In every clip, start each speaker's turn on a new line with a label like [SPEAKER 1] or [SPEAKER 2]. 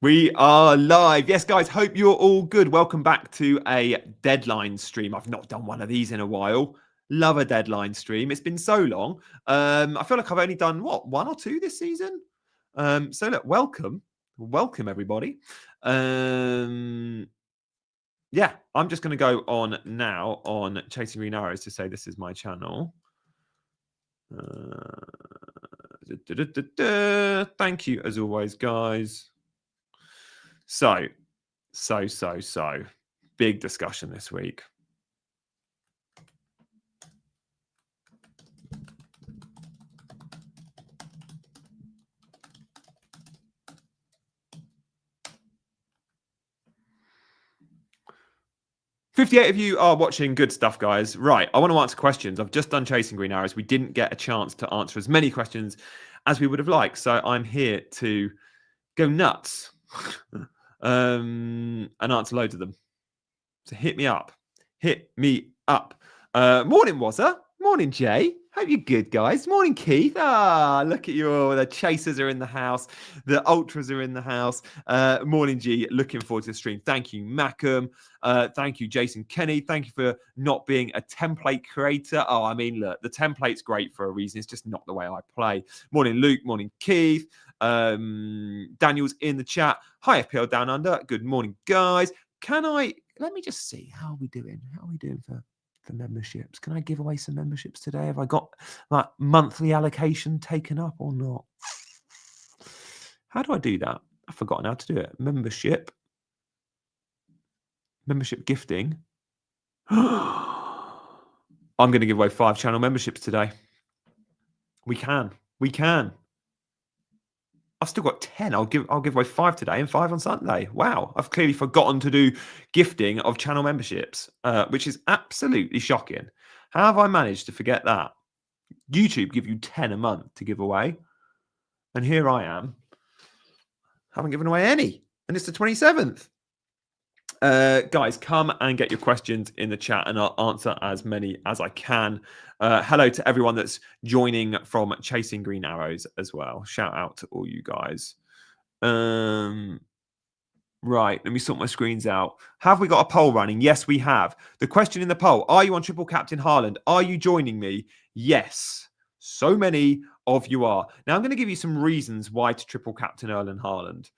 [SPEAKER 1] We are live. Yes, guys, hope you're all good. Welcome back to a deadline stream. I've not done one of these in a while. Love a deadline stream. It's been so long. I feel like I've only done, one or two this season? So look, welcome. Welcome, everybody. Yeah, I'm just going to go on now on Chasing Green Arrows to say this is my channel. Thank you, as always, guys. So, big discussion this week. $58 of you are watching. Good stuff, guys. Right, I want to answer questions. I've just done Chasing Green Arrows. We didn't get a chance to answer as many questions as we would have liked. So I'm here to go nuts and answer loads of them. So hit me up. Hit me up. Morning, Wazza. Morning, Jay. Hope you're good, guys. Morning, Keith. Look at you all. The chasers are in the house. The ultras are in the house. Morning, G. Looking forward to the stream. Thank you, Mackham. Thank you, Jason Kenny. Thank you for not being a template creator. Oh, I mean, look, the template's great for a reason. It's just not the way I play. Morning, Luke. Morning, Keith. Daniel's in the chat. Hi, FPL Down Under. Good morning, guys. Let me just see. How are we doing? How are we doing for memberships? Can I give away some memberships today? Have I got like monthly allocation taken up or not? How do I do that? I've forgotten how to do it. Membership gifting. I'm going to give away 5 channel memberships today. We can. I've still got 10. I'll give away 5 today and 5 on Sunday. Wow. I've clearly forgotten to do gifting of channel memberships, which is absolutely shocking. How have I managed to forget that? YouTube give you 10 a month to give away. And here I am. Haven't given away any. And it's the 27th. Guys, come and get your questions in the chat and I'll answer as many as I can. Hello to everyone that's joining from Chasing Green Arrows as well. Shout out to all you guys. Right, let me sort my screens out. Have we got a poll running? Yes, we have. The question in the poll, are you on triple captain Haaland? Are you joining me? Yes. So many of you are. Now I'm going to give you some reasons why to triple captain Erling Haaland.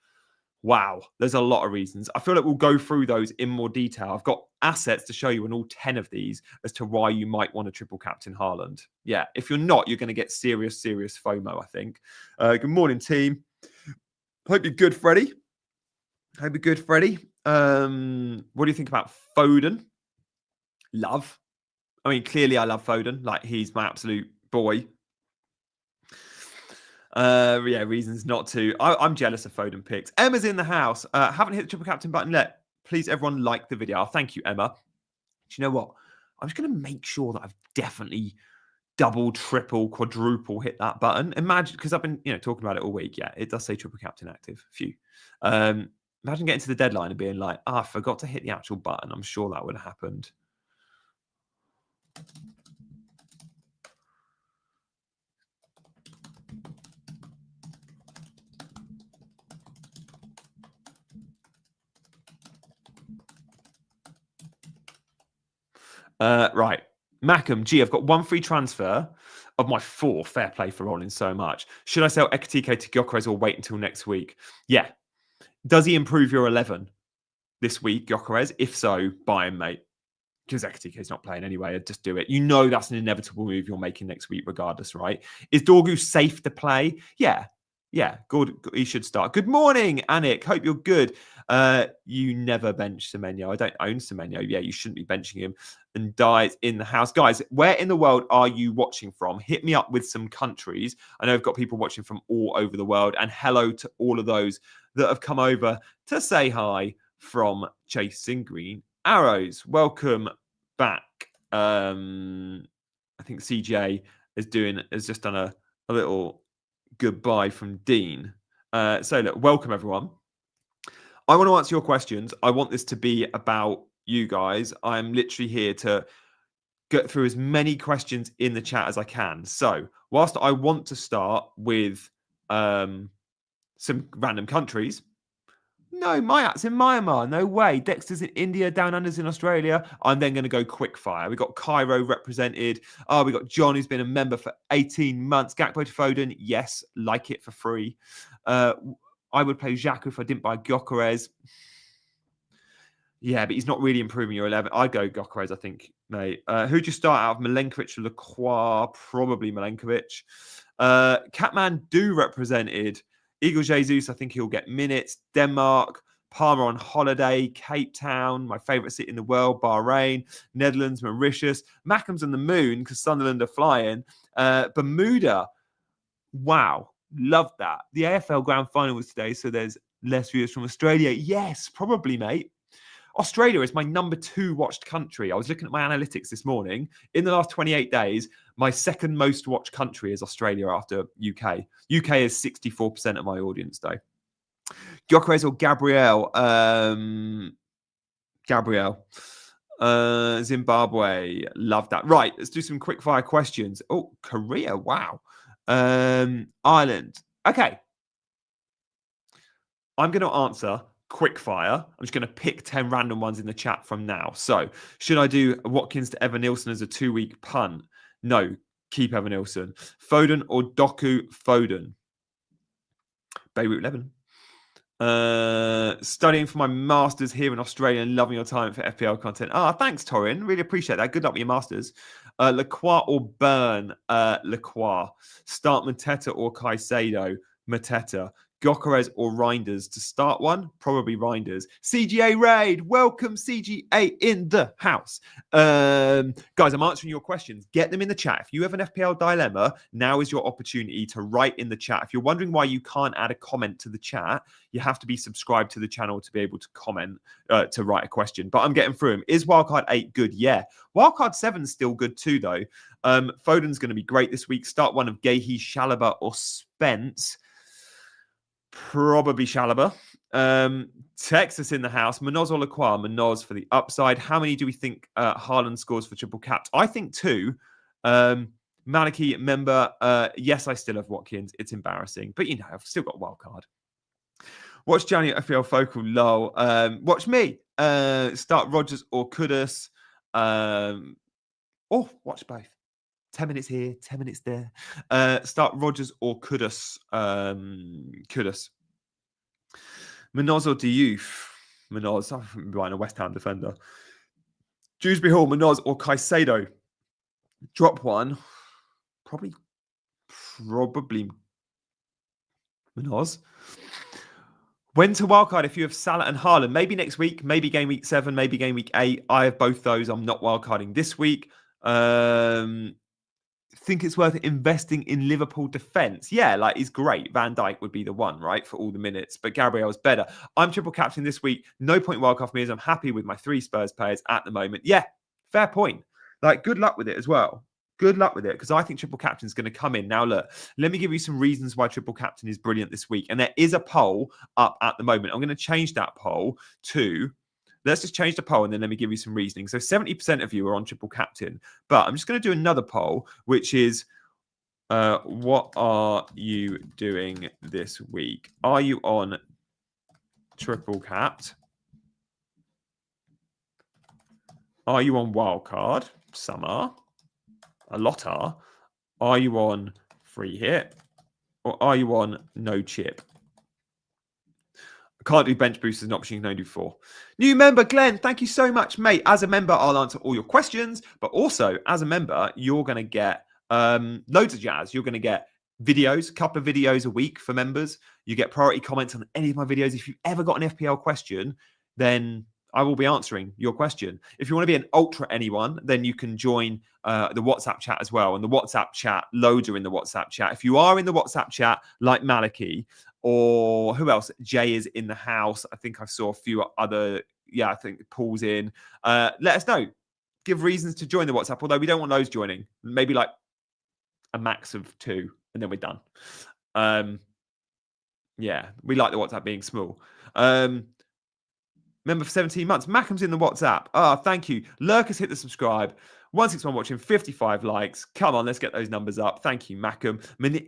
[SPEAKER 1] Wow, there's a lot of reasons. I feel like we'll go through those in more detail. I've got assets to show you in all 10 of these as to why you might want to triple captain Haaland. Yeah, if you're not, you're going to get serious FOMO, I think. Good morning, team. Hope you're good, Freddie. What do you think about Foden? Love. I mean, clearly I love Foden. Like, he's my absolute boy. Yeah, reasons not to. I'm jealous of Foden picks. Emma's in the house. Haven't hit the triple captain button yet. Please, everyone, like the video. Thank you, Emma. Do you know what? I'm just going to make sure that I've definitely double, triple, quadruple hit that button. Imagine, because I've been talking about it all week. Yeah, it does say triple captain active. Phew. Imagine getting to the deadline and being like, I forgot to hit the actual button. I'm sure that would have happened. Right. Mackham, I've got 1 free transfer of my 4. Fair play for rolling so much. Should I sell Ekatike to Gyökeres or wait until next week? Yeah. Does he improve your 11 this week, Gyökeres? If so, buy him, mate. Because Ekatike's not playing anyway. I'd just do it. You know that's an inevitable move you're making next week regardless, right? Is Dorgu safe to play? Yeah. Yeah, good. He should start. Good morning, Anik. Hope you're good. You never bench Semenyo. I don't own Semenyo. Yeah, you shouldn't be benching him. And Dies in the house. Guys, where in the world are you watching from? Hit me up with some countries. I know I've got people watching from all over the world. And hello to all of those that have come over to say hi from Chasing Green Arrows. Welcome back. I think CJ has just done a little goodbye from Dean. So look, welcome everyone. I want to answer your questions. I want this to be about you guys. I'm literally here to get through as many questions in the chat as I can. So whilst I want to start with some random countries, No, Mayat's in Myanmar. No way. Dexter's in India, Down Under's in Australia. I'm then going to go quick fire. We got Cairo represented. Oh, we got John, who's been a member for 18 months. Gakpo to Foden. Yes, like it for free. I would play Xhaka if I didn't buy Gyökeres. Yeah, but he's not really improving your 11. I'd go Gyökeres, I think, mate. Who'd you start out of? Milenkovic or Lacroix? Probably Milenkovic. Kathmandu represented. Eagle Jesus, I think he'll get minutes. Denmark. Palmer on holiday. Cape Town, my favourite city in the world. Bahrain. Netherlands. Mauritius. Mackham's on the moon because Sunderland are flying. Bermuda. Wow. Love that. The AFL Grand Final was today, so there's less viewers from Australia. Yes, probably, mate. Australia is my number 2 watched country. I was looking at my analytics this morning. In the last 28 days, my second most watched country is Australia after UK. UK is 64% of my audience, though. Gyökeres or Gabriel? Gabriel. Zimbabwe. Love that. Right, let's do some quick fire questions. Oh, Korea. Wow. Ireland. Okay. I'm going to answer quick fire. I'm just going to pick 10 random ones in the chat from now. So, should I do Watkins to Evan Nilsson as a 2-week punt? No, keep Evan Nilsson. Foden or Doku? Foden. Beirut 11. Studying for my masters here in Australia and loving your time for FPL content. Thanks, Torin. Really appreciate that. Good luck with your masters. Lacroix or Burn? Lacroix. Start Mateta or Caicedo? Mateta. Gyökeres or Reinders to start one? Probably Reinders. CGA Raid. Welcome, CGA in the house. Guys, I'm answering your questions. Get them in the chat. If you have an FPL dilemma, now is your opportunity to write in the chat. If you're wondering why you can't add a comment to the chat, you have to be subscribed to the channel to be able to comment, to write a question. But I'm getting through them. Is Wildcard 8 good? Yeah. Wildcard 7 is still good too, though. Foden's going to be great this week. Start one of Gahey, Chalobah or Spence. Probably Chalobah. Texas in the house. Munoz or Lacroix? Munoz for the upside. How many do we think Haaland scores for triple caps? I think 2. Maliki, member. Yes, I still have Watkins. It's embarrassing. But, I've still got a wild card. Watch Johnny at FPL Focal. Lol. Watch me. Start Rodgers or Kudus. Watch both. 10 minutes here, 10 minutes there. Start Rodgers or Kudus. Kudus. Munoz or Diouf? Munoz. I'm buying a West Ham defender. Dewsbury Hall, Munoz or Caicedo? Drop one. Probably Munoz. When to wildcard if you have Salah and Haaland? Maybe next week, maybe game week 7, maybe game week 8. I have both those. I'm not wildcarding this week. Think it's worth investing in Liverpool defence. Yeah, he's great. Van Dijk would be the one, right, for all the minutes. But Gabriel's better. I'm triple captain this week. No point wildcard for me as I'm happy with my 3 Spurs players at the moment. Yeah, fair point. Good luck with it as well. Good luck with it, because I think triple captain is going to come in. Now, look, let me give you some reasons why triple captain is brilliant this week. And there is a poll up at the moment. I'm going to change that poll to... Let's just change the poll and then let me give you some reasoning. So 70% of you are on triple captain, but I'm just going to do another poll, which is, what are you doing this week? Are you on triple capped? Are you on wildcard? Some are. A lot are. Are you on free hit? Or are you on no chip? I can't do bench boost as an option. You can only do 4. New member, Glenn. Thank you so much, mate. As a member, I'll answer all your questions. But also, as a member, you're going to get loads of jazz. You're going to get videos, a couple of videos a week for members. You get priority comments on any of my videos. If you've ever got an FPL question, then I will be answering your question. If you want to be an ultra anyone, then you can join the WhatsApp chat as well. And the WhatsApp chat, loads are in the WhatsApp chat. If you are in the WhatsApp chat, like Maliki, or who else? Jay is in the house. I think I saw a few other. I think Paul's in. Let us know. Give reasons to join the WhatsApp, although we don't want those joining. Maybe a max of 2, and then we're done. We like the WhatsApp being small. Member for 17 months. Mackham's in the WhatsApp. Thank you. Lurk has hit the subscribe. 161 watching, 55 likes. Come on, let's get those numbers up. Thank you, Mackham.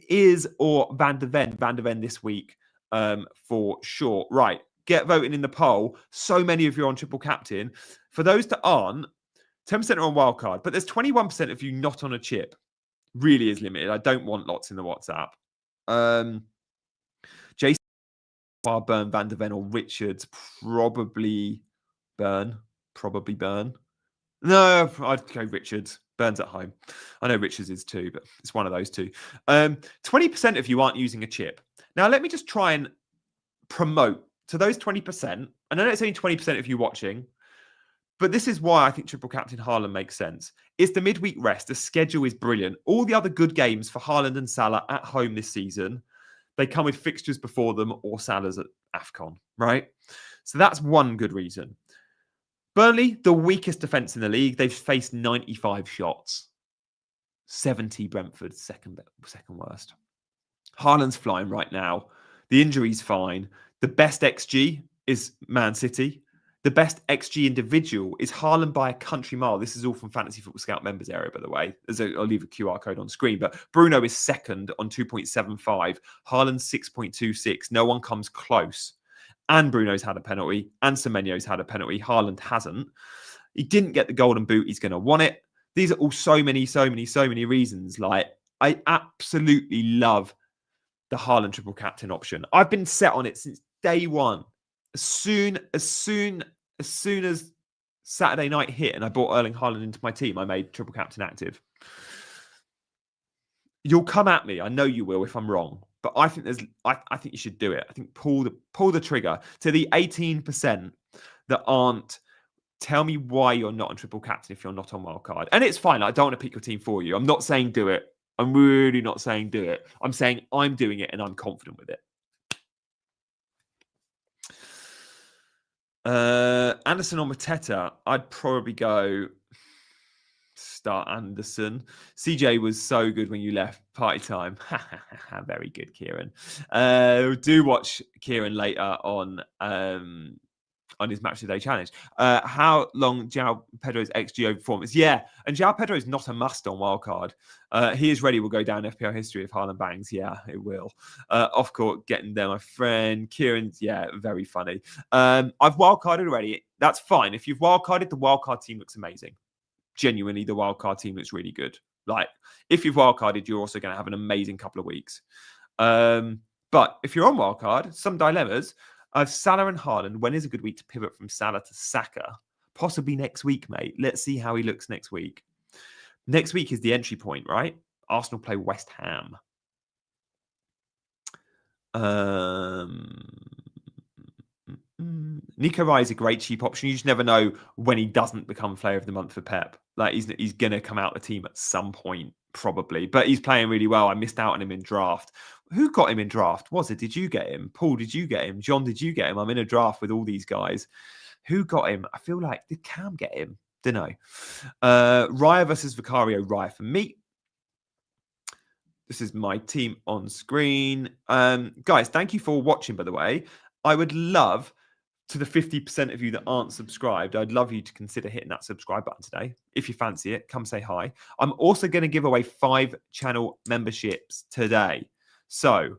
[SPEAKER 1] Is or Van de Ven. Van de Ven this week for sure. Right. get voting in the poll. So many of you are on triple captain. For those that aren't, 10% are on wildcard, but there's 21% of you not on a chip. Really is limited. I don't want lots in the WhatsApp. Jason, Burn, Van der Ven, or Richards, probably Burn. No, I'd go Richards. Burns at home. I know Richards is too, but it's one of those two. 20% of you aren't using a chip. Now, let me just try and promote to those 20%. And I know it's only 20% of you watching, but this is why I think triple captain Haaland makes sense. It's the midweek rest. The schedule is brilliant. All the other good games for Haaland and Salah at home this season, they come with fixtures before them or Salah's at AFCON, right? So that's one good reason. Burnley, the weakest defence in the league. They've faced 95 shots. 70 Brentford, second worst. Haaland's flying right now. The injury's fine. The best XG is Man City. The best XG individual is Haaland by a country mile. This is all from Fantasy Football Scout members area, by the way. I'll leave a QR code on screen. But Bruno is second on 2.75. Haaland 6.26. No one comes close. And Bruno's had a penalty. And Semenyo's had a penalty. Haaland hasn't. He didn't get the golden boot. He's going to want it. These are all so many reasons. Like, I absolutely love the Haaland triple captain option. I've been set on it since day one. As soon as Saturday night hit and I brought Erling Haaland into my team, I made triple captain active. You'll come at me. I know you will if I'm wrong, but I think I think you should do it. I think pull the trigger. To the 18% that aren't, tell me why you're not on triple captain if you're not on wildcard. And it's fine. I don't want to pick your team for you. I'm not saying do it. I'm really not saying do it. I'm saying I'm doing it and I'm confident with it. Anderson or Mateta, I'd probably go start Anderson. CJ was so good when you left. Party time. Very good, Kieran. Do watch Kieran later on his Match of the Day challenge. How long João Pedro's XG performance? Yeah, and João Pedro is not a must on wildcard. He is ready. Will go down FPL history if Haaland bangs. Yeah, it will. Off court, getting there, my friend. Kieran's, yeah, very funny. I've wildcarded already. That's fine. If you've wildcarded, the wildcard team looks amazing. Genuinely, the wildcard team looks really good. Like, if you've wildcarded, you're also going to have an amazing couple of weeks. But if you're on wildcard, some dilemmas. Salah and Haaland, when is a good week to pivot from Salah to Saka? Possibly next week, mate. Let's see how he looks next week. Next week is the entry point, right? Arsenal play West Ham. Nico Rai is a great cheap option. You just never know when he doesn't become player of the month for Pep. Like, he's going to come out the team at some point, probably. But he's playing really well. I missed out on him in draft. Who got him in draft? Did you get him? Paul, did you get him? John, did you get him? I'm in a draft with all these guys. Who got him? I feel like, did Cam get him? Don't know. Raya versus Vicario. Raya for me. This is my team on screen. Guys, thank you for watching, by the way. I would love, to the 50% of you that aren't subscribed, I'd love you to consider hitting that subscribe button today. If you fancy it, come say hi. I'm also going to give away 5 channel memberships today. So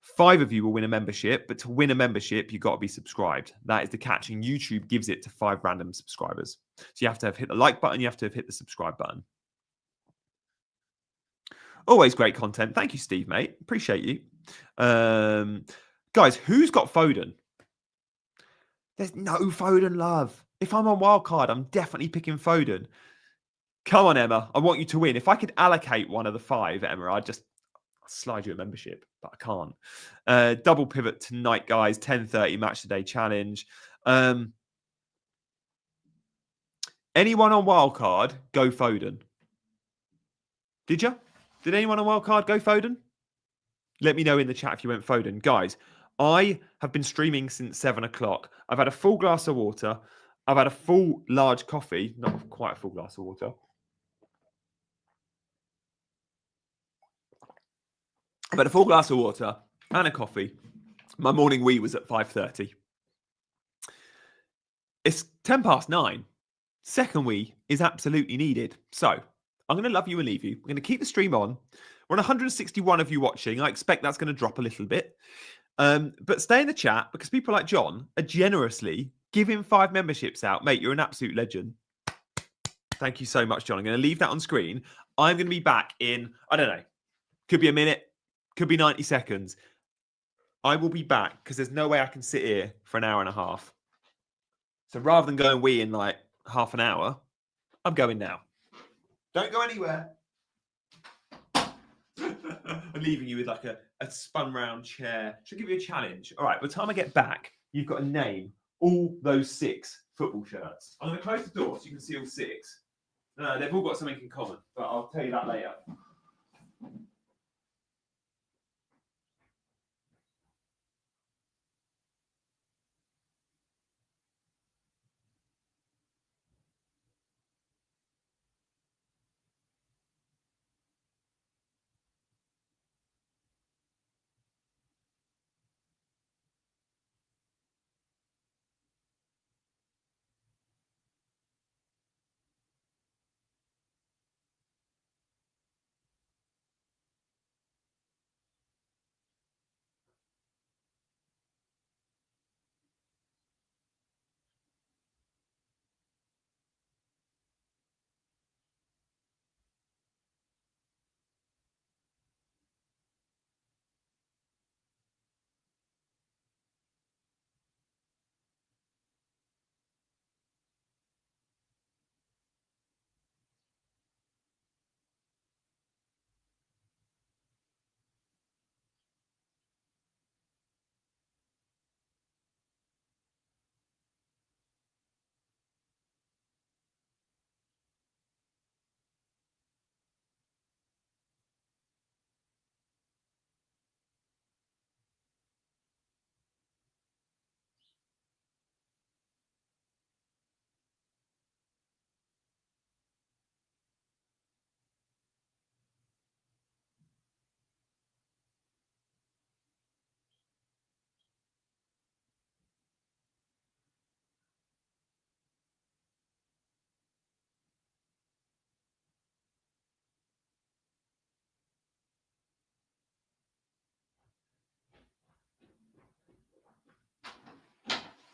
[SPEAKER 1] 5 of you will win a membership, but to win a membership, you've got to be subscribed. That is the catch, and YouTube gives it to 5 random subscribers. So you have to have hit the like button, you have to have hit the subscribe button. Always great content. Thank you, Steve, mate. Appreciate you. Guys, who's got Foden? There's no Foden love. If I'm on wildcard, I'm definitely picking Foden. Come on, Emma. I want you to win. If I could allocate one of the 5, Emma, I'll slide you a membership, but I can't. Double pivot tonight, guys. 10:30 match today challenge. Anyone on wildcard, go Foden. Did you? Did anyone on wildcard go Foden? Let me know in the chat if you went Foden. Guys, I have been streaming since 7 o'clock. I've had a full glass of water. I've had a full large coffee. Not quite a full glass of water. I've had a full glass of water and a coffee. My morning wee was at 5:30. It's 9:10. Second wee is absolutely needed. So I'm going to love you and leave you. I'm going to keep the stream on. We're on 161 of you watching. I expect that's going to drop a little bit. But stay in the chat because people like John are generously giving 5 memberships out. Mate, you're an absolute legend. Thank you so much, John. I'm going to leave that on screen. I'm going to be back in, I don't know, could be a minute, could be 90 seconds. I will be back because there's no way I can sit here for an hour and a half. So rather than going wee in like half an hour, I'm going now. Don't go anywhere. I'm leaving you with like a spun round chair. Should give you a challenge. All right, by the time I get back, you've got to name all those 6 football shirts. I'm going to close the door so you can see all 6. They've all got something in common, but I'll tell you that later.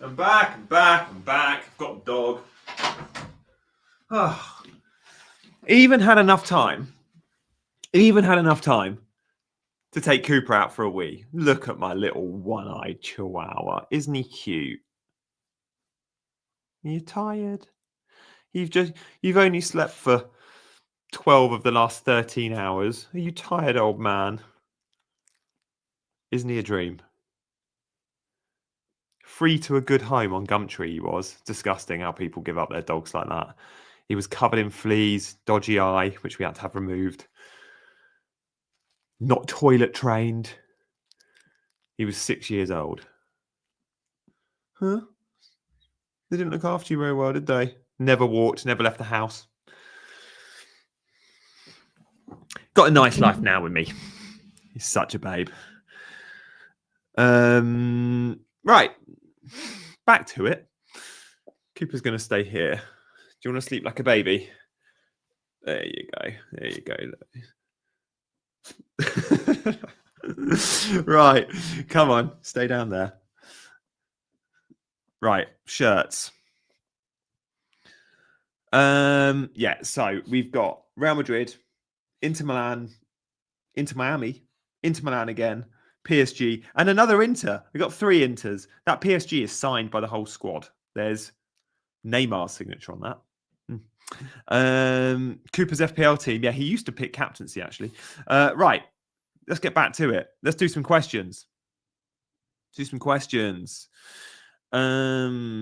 [SPEAKER 1] I'm back. I've got the dog. Oh. Even had enough time to take Cooper out for a wee. Look at my little one-eyed chihuahua. Isn't he cute? Are you tired? You've only slept for 12 of the last 13 hours. Are you tired, old man? Isn't he a dream? Free to a good home on Gumtree he was. Disgusting how people give up their dogs like that. He was covered in fleas, dodgy eye, which we had to have removed. Not toilet trained. He was 6 years old. Huh? They didn't look after you very well, did they? Never walked, never left the house. Got a nice life now with me. He's such a babe. Right. Back to it. Cooper's going to stay here. Do you want to sleep like a baby? There you go. Right. Come on. Stay down there. Right. Shirts. Yeah. So we've got Real Madrid, Inter Milan, Inter Miami, Inter Milan again, PSG, and another Inter. We've got 3 Inters. That PSG is signed by the whole squad. There's Neymar's signature on that. Cooper's FPL team. Yeah, he used to pick captaincy, actually. Right. Let's get back to it. Let's do some questions. How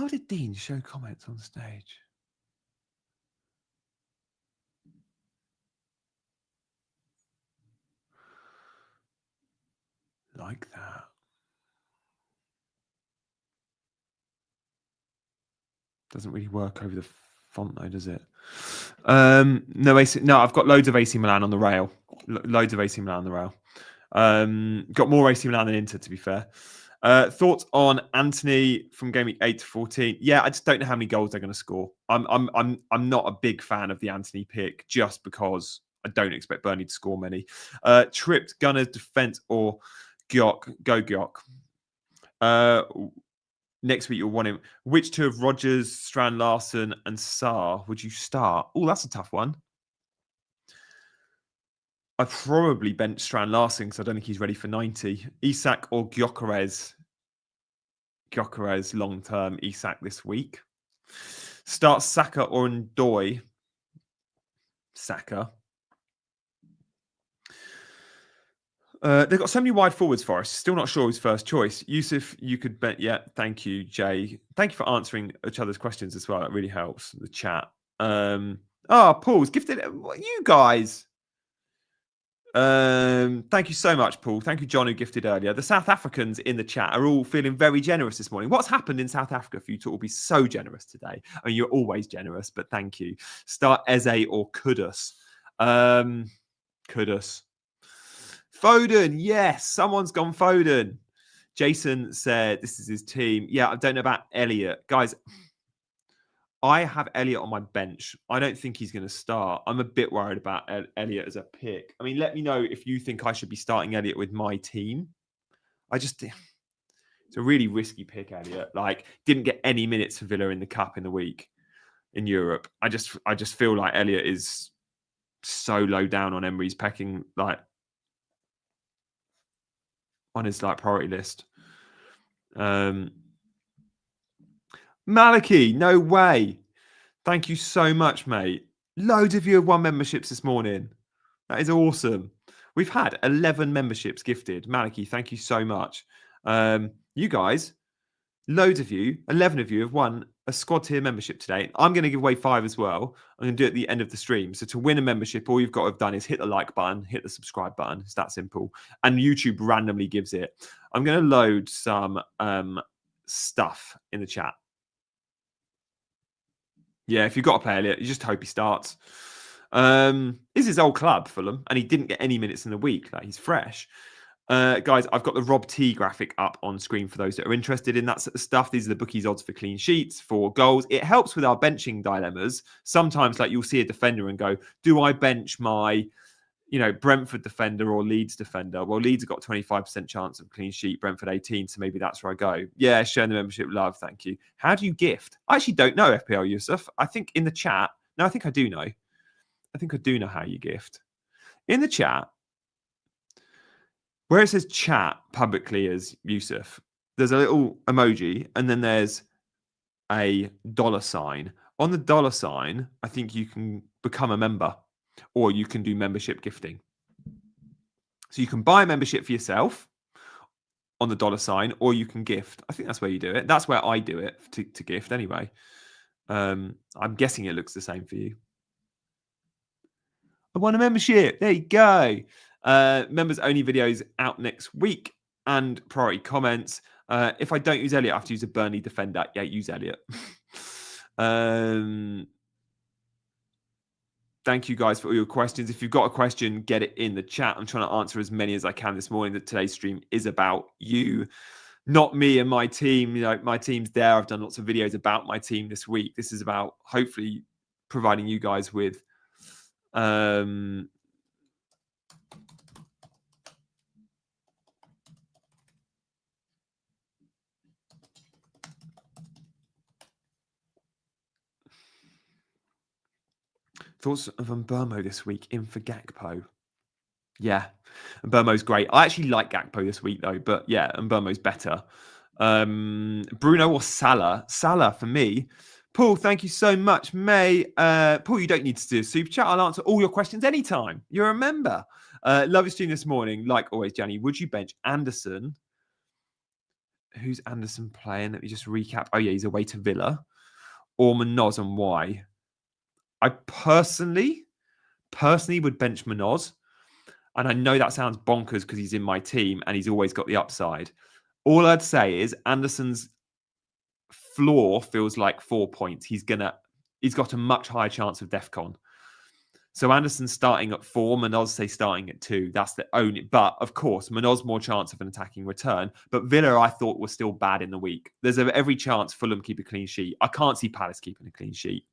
[SPEAKER 1] did Dean show comments on stage? Like that. Doesn't really work over the font though, does it? No, I've got loads of AC Milan on the rail. Loads of AC Milan on the rail. Got more AC Milan than Inter, to be fair. Thoughts on Anthony from Gameweek 8 to 14? Yeah, I just don't know how many goals they're going to score. I'm not a big fan of the Anthony pick just because I don't expect Burnley to score many. Tripped, Gunners, defence, or Gyok. Go Gyok. Next week, you'll want him. Which two of Rodgers, Strand Larson, and Sarr would you start? Oh, that's a tough one. I'd probably bench Strand Larson because I don't think he's ready for 90. Isak or Gyökeres? Gyökeres long term. Isak this week. Start Saka or Ndoye? Saka. They've got so many wide forwards for us. Still not sure who's first choice. Yusuf, you could bet. Yeah, thank you, Jay. Thank you for answering each other's questions as well. That really helps the chat. Paul's gifted. You guys. Thank you so much, Paul. Thank you, John, who gifted earlier. The South Africans in the chat are all feeling very generous this morning. What's happened in South Africa for you to all be so generous today? I mean, you're always generous, but thank you. Start Eze or Kudus. Kudus. Foden, yes, someone's gone Foden. Jason said this is his team. Yeah, I don't know about Elliot. Guys, I have Elliot on my bench. I don't think he's going to start. I'm a bit worried about Elliot as a pick. I mean, let me know if you think I should be starting Elliot with my team. It's a really risky pick, Elliot. Like, didn't get any minutes for Villa in the Cup in the week in Europe. I just feel like Elliot is so low down on Emery's pecking, like, on his like priority list. Maliki, no way. Thank you so much, mate. Loads of you have won memberships this morning. That is awesome. We've had 11 memberships gifted. Maliki, thank you so much. You guys, loads of you, 11 of you have won a squad tier membership today. I'm going to give away 5 as well. I'm going to do it at the end of the stream. So to win a membership, all you've got to have done is hit the like button, hit the subscribe button. It's that simple. And YouTube randomly gives it. I'm going to load some stuff in the chat. Yeah, if you've got to play Elliot, you just hope he starts. This is his old club, Fulham, and he didn't get any minutes in the week. Like, he's fresh. Guys, I've got the Rob T graphic up on screen for those that are interested in that sort of stuff. These are the bookies odds for clean sheets, for goals. It helps with our benching dilemmas. Sometimes, like, you'll see a defender and go, do I bench my, Brentford defender or Leeds defender? Well, Leeds have got 25% chance of clean sheet, Brentford 18, so maybe that's where I go. Yeah, showing the membership love, thank you. How do you gift? I actually don't know, FPL Yusuf. I think in the chat, no, I think I do know. I think I do know how you gift. In the chat, where it says chat publicly as Yusuf, there's a little emoji and then there's a $sign. On the $sign, I think you can become a member or you can do membership gifting. So you can buy a membership for yourself on the $sign or you can gift. I think that's where you do it. That's where I do it to gift anyway. I'm guessing it looks the same for you. I want a membership. There you go. Members only videos out next week and priority comments. If I don't use Elliot, I have to use a Burnley defender. Yeah, use Elliot. Thank you guys for all your questions. If you've got a question, get it in the chat. I'm trying to answer as many as I can this morning. That today's stream is about you, not me and my team. My team's there. I've done lots of videos about my team this week. This is about hopefully providing you guys with thoughts of Mbermo this week in for Gakpo. Yeah, Mbermo's great. I actually like Gakpo this week though, but yeah, Mbermo's better. Bruno or Salah? Salah for me. Paul, thank you so much, May. Paul, you don't need to do a super chat. I'll answer all your questions anytime. You're a member. Love your stream this morning. Like always, Jenny, would you bench Anderson? Who's Anderson playing? Let me just recap. Oh yeah, he's away to Villa. Or Munoz, and why? I personally would bench Munoz. And I know that sounds bonkers because he's in my team and he's always got the upside. All I'd say is Anderson's floor feels like 4 points. He's got a much higher chance of DEFCON. So Anderson's starting at 4, Munoz say starting at 2. That's the only. But of course, Munoz more chance of an attacking return. But Villa, I thought, was still bad in the week. There's every chance Fulham keep a clean sheet. I can't see Palace keeping a clean sheet.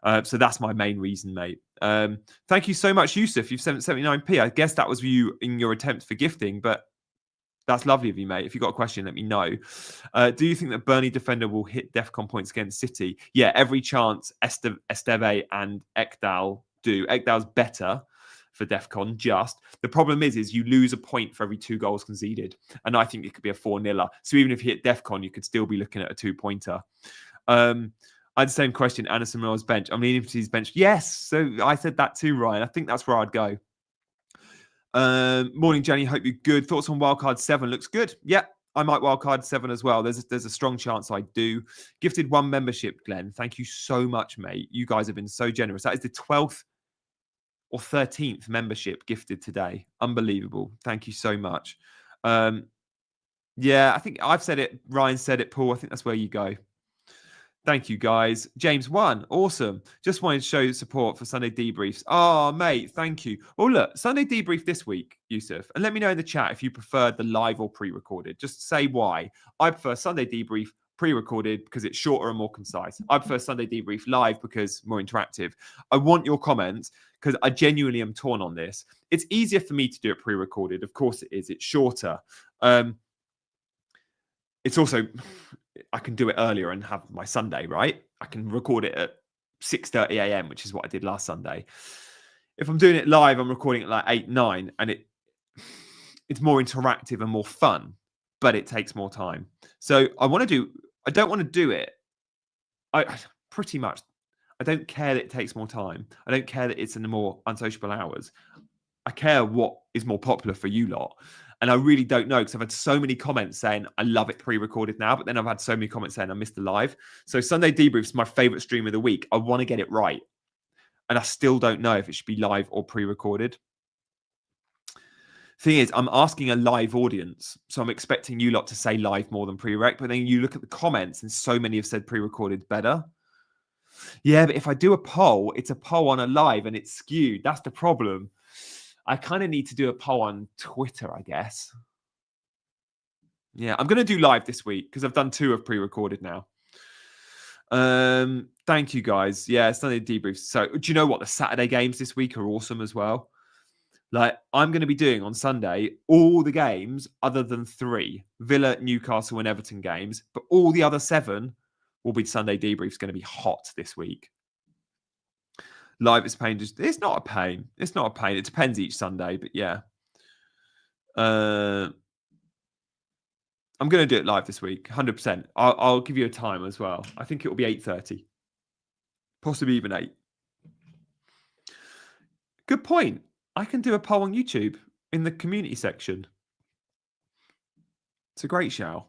[SPEAKER 1] So that's my main reason, mate. Thank you so much, Yusuf. You've sent 79p. I guess that was you in your attempt for gifting, but that's lovely of you, mate. If you've got a question, let me know. Do you think that Burnley defender will hit DEFCON points against City? Yeah, every chance Esteve and Ekdal do. Ekdal's better for DEFCON, just. The problem is you lose a point for every 2 goals conceded. And I think it could be a 4-0. So even if you hit DEFCON, you could still be looking at a 2-pointer. I had the same question, Anderson Miller's bench. I'm leaning to his bench. Yes, so I said that too, Ryan. I think that's where I'd go. Morning, Jenny. Hope you're good. Thoughts on wildcard 7? Looks good. Yeah, I might wildcard 7 as well. There's a strong chance I do. Gifted 1 membership, Glenn. Thank you so much, mate. You guys have been so generous. That is the 12th or 13th membership gifted today. Unbelievable. Thank you so much. Yeah, I think I've said it. Ryan said it. Paul, I think that's where you go. Thank you, guys. James 1, awesome. Just wanted to show support for Sunday debriefs. Oh, mate, thank you. Well, look, Sunday debrief this week, Yusuf, and let me know in the chat if you prefer the live or pre-recorded. Just say why. I prefer Sunday debrief pre-recorded because it's shorter and more concise. I prefer Sunday debrief live because more interactive. I want your comments because I genuinely am torn on this. It's easier for me to do it pre-recorded. Of course it is. It's shorter. It's also, I can do it earlier and have my Sunday, right? I can record it at 6:30 a.m., which is what I did last Sunday. If I'm doing it live, I'm recording at like 8, 9, and it's more interactive and more fun, but it takes more time. So I don't want to do it. I pretty much, I don't care that it takes more time. I don't care that it's in the more unsociable hours. I care what is more popular for you lot. And I really don't know because I've had so many comments saying I love it pre-recorded now, but then I've had so many comments saying I missed the live. So Sunday debrief is my favorite stream of the week. I want to get it right. And I still don't know if it should be live or pre-recorded. Thing is, I'm asking a live audience. So I'm expecting you lot to say live more than pre-rec. But then you look at the comments and so many have said pre-recorded better. Yeah, but if I do a poll, it's a poll on a live and it's skewed. That's the problem. I kind of need to do a poll on Twitter, I guess. Yeah, I'm going to do live this week because I've done 2 of pre-recorded now. Thank you, guys. Yeah, Sunday debriefs. So do you know what? The Saturday games this week are awesome as well. Like, I'm going to be doing on Sunday all the games other than 3. Villa, Newcastle and Everton games. But all the other 7 will be Sunday debriefs. Going to be hot this week. Live is pain. It's not a pain. It's not a pain. It depends each Sunday, but yeah. I'm going to do it live this week, 100%. I'll give you a time as well. I think it will be 8:30. Possibly even 8. Good point. I can do a poll on YouTube in the community section. It's a great shout.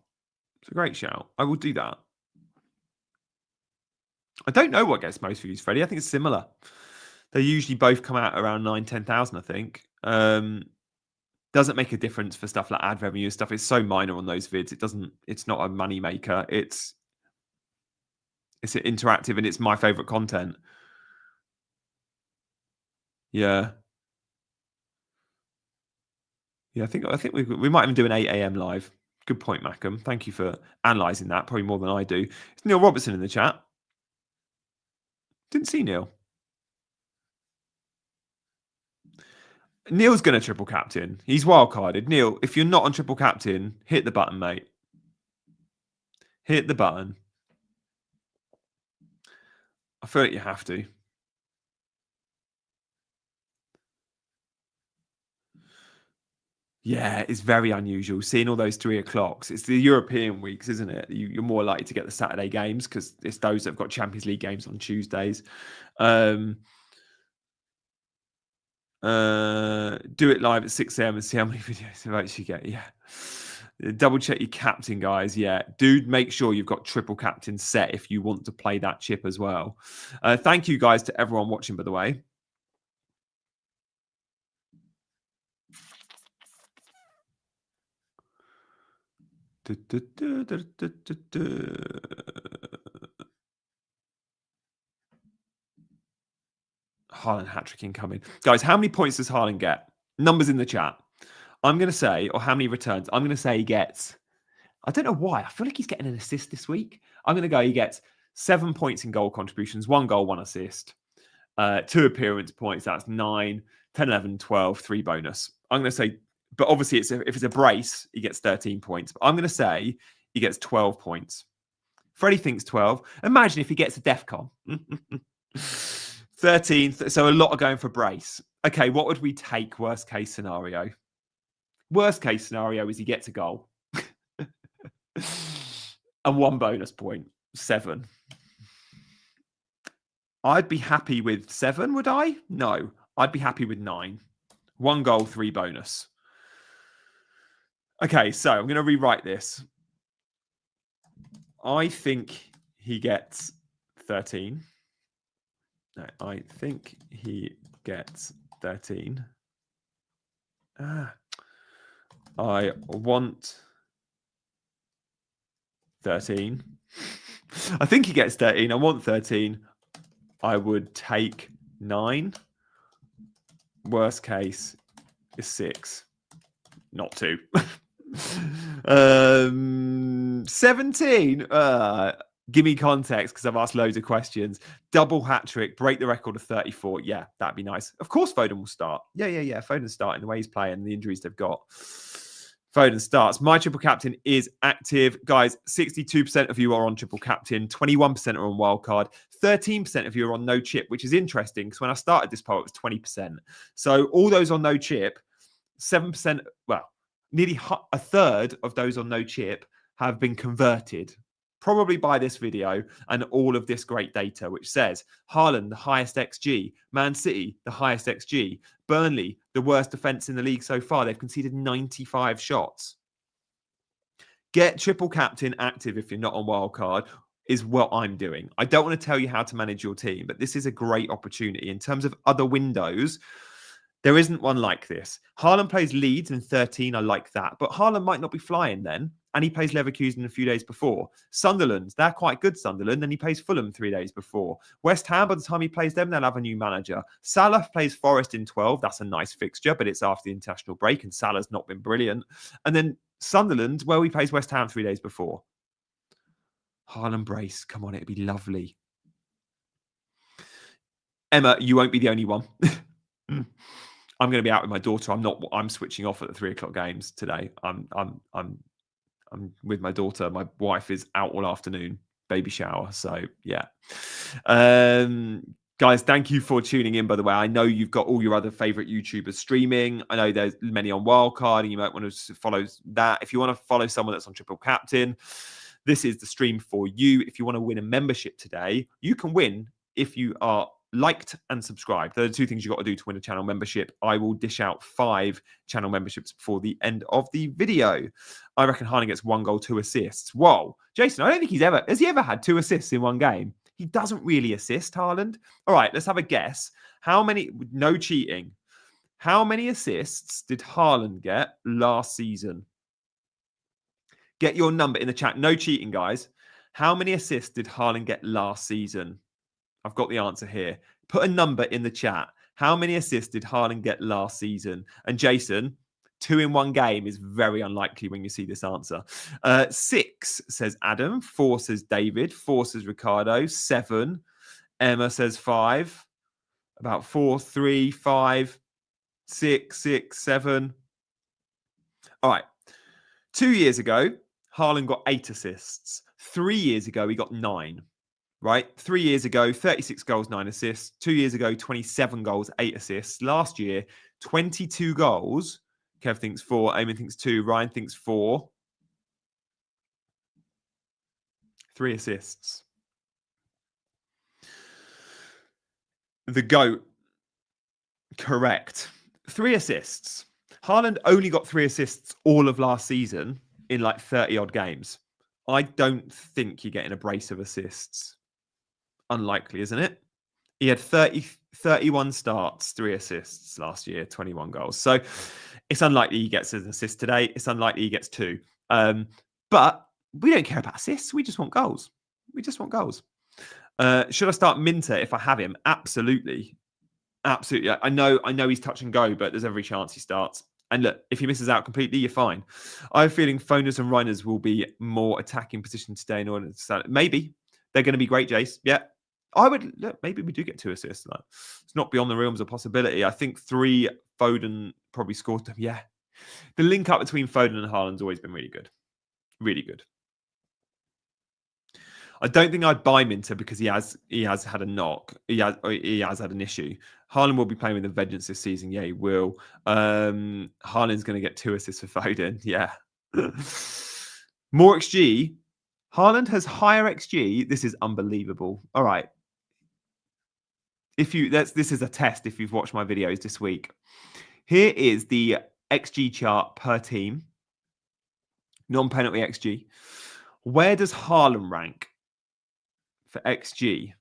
[SPEAKER 1] It's a great shout. I will do that. I don't know what gets most views, Freddie. I think it's similar. They usually both come out around 9,000-10,000, I think. Doesn't make a difference for stuff like ad revenue and stuff. It's so minor on those vids. It's not a money maker. It's interactive and it's my favorite content. Yeah. Yeah, I think we might even do an 8 a.m. live. Good point, Mackham. Thank you for analysing that, probably more than I do. Is Neil Robertson in the chat? Didn't see Neil. Neil's going to triple captain. He's wildcarded. Neil, if you're not on triple captain, hit the button, mate. Hit the button. I feel like you have to. Yeah, it's very unusual. Seeing all those 3 o'clocks. It's the European weeks, isn't it? You're more likely to get the Saturday games because it's those that have got Champions League games on Tuesdays. Do it live at 6 a.m. and see how many videos you actually get. Yeah. Double check your captain, guys. Yeah. Dude, make sure you've got triple captain set if you want to play that chip as well. Thank you, guys, to everyone watching, by the way. Haaland hat-trick incoming. Guys, how many points does Haaland get? Numbers in the chat. I'm going to say, or how many returns? I'm going to say he gets, I don't know why. I feel like he's getting an assist this week. I'm going to go, he gets 7 points in goal contributions, 1 goal, 1 assist, 2 appearance points. That's 9, 10, 11, 12, 3 bonus. I'm going to say, but obviously if it's a brace, he gets 13 points. But I'm going to say he gets 12 points. Freddie thinks 12. Imagine if he gets a DEFCON. 13. So a lot are going for brace. Okay, what would we take worst case scenario? Worst case scenario is he gets a goal. And 1 bonus point. 7. I'd be happy with 7, would I? No, I'd be happy with 9. 1 goal, 3 bonus. Okay, so I'm going to rewrite this. I think he gets 13. No, I think he gets 13. I want 13. I think he gets 13. I want 13. I would take 9. Worst case is 6. Not 2. 17. Give me context because I've asked loads of questions. Double hat trick, break the record of 34. Yeah, that'd be nice. Of course, Foden will start. Yeah. Foden's starting the way he's playing, the injuries they've got. Foden starts. My triple captain is active. Guys, 62% of you are on triple captain. 21% are on wildcard. 13% of you are on no chip, which is interesting because when I started this poll, it was 20%. So all those on no chip, 7%, well, nearly a third of those on no chip have been converted, probably by this video and all of this great data, which says Haaland, the highest XG, Man City, the highest XG, Burnley, the worst defense in the league so far. They've conceded 95 shots. Get triple captain active if you're not on wildcard is what I'm doing. I don't want to tell you how to manage your team, but this is a great opportunity. In terms of other windows, there isn't one like this. Haaland plays Leeds in 13. I like that. But Haaland might not be flying then. And he plays Leverkusen a few days before. Sunderland, they're quite good, Sunderland. And he plays Fulham 3 days before. West Ham, by the time he plays them, they'll have a new manager. Salah plays Forest in 12. That's a nice fixture, but it's after the international break. And Salah's not been brilliant. And then Sunderland, well, he plays West Ham 3 days before. Haaland brace. Come on, it'd be lovely. Emma, you won't be the only one. I'm going to be out with my daughter. I'm switching off at the 3 o'clock games today. I'm with my daughter. My wife is out all afternoon, baby shower. So yeah. Guys, thank you for tuning in, by the way. I know you've got all your other favorite YouTubers streaming. I know there's many on Wildcard and you might want to follow that. If you want to follow someone that's on Triple Captain, this is the stream for you. If you want to win a membership today, you can win if you are liked and subscribed. They're the 2 things you've got to do to win a channel membership. I will dish out 5 channel memberships before the end of the video. I reckon Haaland gets 1 goal, 2 assists. Whoa. Jason, I don't think has he ever had 2 assists in 1 game? He doesn't really assist, Haaland. All right, let's have a guess. How many, no cheating, how many assists did Haaland get last season? Get your number in the chat. No cheating, guys. How many assists did Haaland get last season? I've got the answer here. Put a number in the chat. How many assists did Haaland get last season? And Jason, 2 in 1 game is very unlikely when you see this answer. 6, says Adam. 4, says David. 4, says Ricardo. 7. Emma says 5. About 4, 3, 5, 6, 6, 7. All right. 2 years ago, Haaland got 8 assists. 3 years ago, he got 9. Right? 3 years ago, 36 goals, 9 assists. 2 years ago, 27 goals, 8 assists. Last year, 22 goals. Kev thinks 4. Eamon thinks 2. Ryan thinks 4. 3 assists. The GOAT. Correct. 3 assists. Haaland only got 3 assists all of last season in like 30-odd games. I don't think you're getting a brace of assists. Unlikely, isn't it? He had 31 starts, 3 assists last year, 21 goals. So it's unlikely he gets an assist today. It's unlikely he gets 2. But we don't care about assists. We just want goals. We just want goals. Should I start Minter if I have him? Absolutely. Absolutely. I know he's touch and go, but there's every chance he starts. And look, if he misses out completely, you're fine. I have a feeling Foners and Reiners will be more attacking position today in order to start. Maybe. They're going to be great, Jace. Yeah. I would look, maybe we do get 2 assists. Like, it's not beyond the realms of possibility. I think 3 Foden probably scored them. Yeah. The link up between Foden and Haaland's always been really good. Really good. I don't think I'd buy Minter because he has had a knock. He has had an issue. Haaland will be playing with a vengeance this season. Yeah, he will. Haaland's going to get 2 assists for Foden. Yeah. More XG. Haaland has higher XG. This is unbelievable. All right. This is a test if you've watched my videos this week. Here is the XG chart per team. Non-penalty XG. Where does Haaland rank for XG?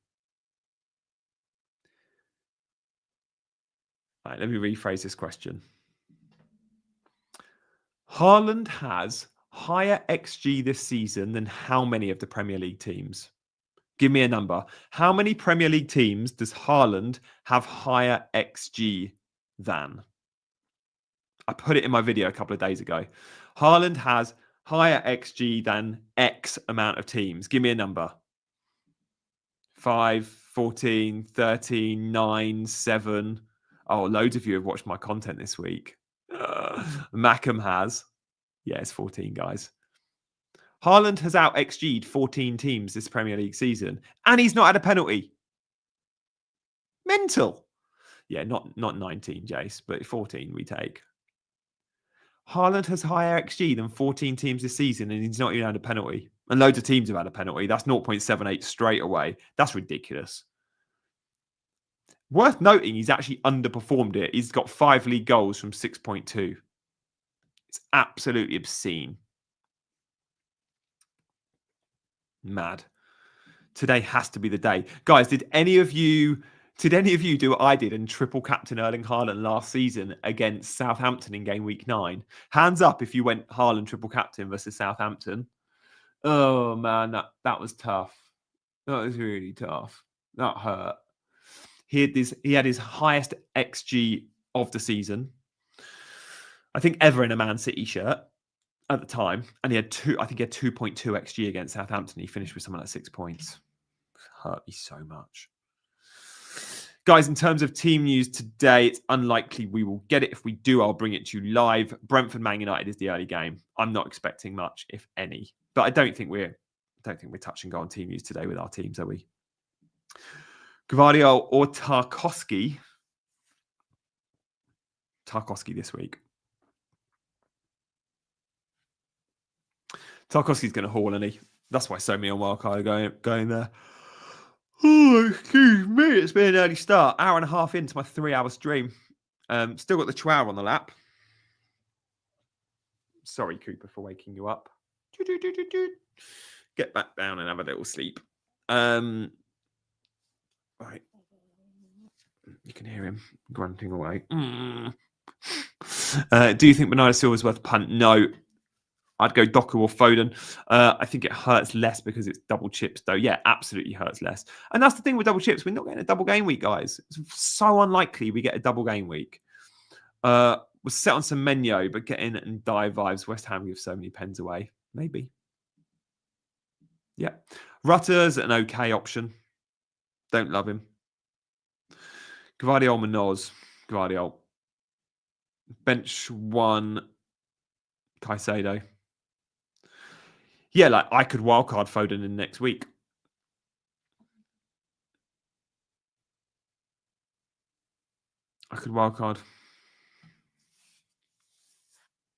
[SPEAKER 1] All right, let me rephrase this question. Haaland has higher XG this season than how many of the Premier League teams? Give me a number. How many Premier League teams does Haaland have higher XG than? I put it in my video a couple of days ago. Haaland has higher XG than X amount of teams. Give me a number. 5, 14, 13, 9, 7. Oh, loads of you have watched my content this week. Mackham has. Yeah, it's 14, guys. Haaland has out XG'd 14 teams this Premier League season, and he's not had a penalty. Mental. Yeah, not 19, Jace, but 14 we take. Haaland has higher XG than 14 teams this season, and he's not even had a penalty. And loads of teams have had a penalty. That's 0.78 straight away. That's ridiculous. Worth noting, he's actually underperformed it. He's got 5 league goals from 6.2. It's absolutely obscene. Mad. Today has to be the day. Guys, did any of you do what I did and triple captain Erling Haaland last season against Southampton in game week 9? Hands up if you went Haaland triple captain versus Southampton. Oh man, that was tough. That was really tough. That hurt. He had his highest XG of the season, I think, ever in a Man City shirt at the time, and he had 2.2 XG against Southampton. He finished with something like 6 points. Hurt me so much. Guys, in terms of team news today, it's unlikely we will get it. If we do, I'll bring it to you live. Brentford Man United is the early game. I'm not expecting much, if any. But I don't think we're touch and go on team news today with our teams, are we? Gvardiol or Tarkowski? Tarkowski this week. Tarkowski's going to haul, isn't he? That's why so many on wildcard are going there. Oh, excuse me. It's been an early start. Hour and a half into my 3-hour stream. Still got the Chihuahua on the lap. Sorry, Cooper, for waking you up. Get back down and have a little sleep. Right. You can hear him grunting away. Do you think Bernardo Silva is worth a punt? No. I'd go Doku or Foden. I think it hurts less because it's double chips, though. Yeah, absolutely hurts less. And that's the thing with double chips. We're not getting a double game week, guys. It's so unlikely we get a double game week. We're set on some Menyo, but get in and die vibes. West Ham give so many pens away. Maybe. Yeah. Rutter's an okay option. Don't love him. Gvardiol Manoz. Gvardiol. Bench 1. Caicedo. Yeah, like I could wildcard Foden in next week. I could wildcard.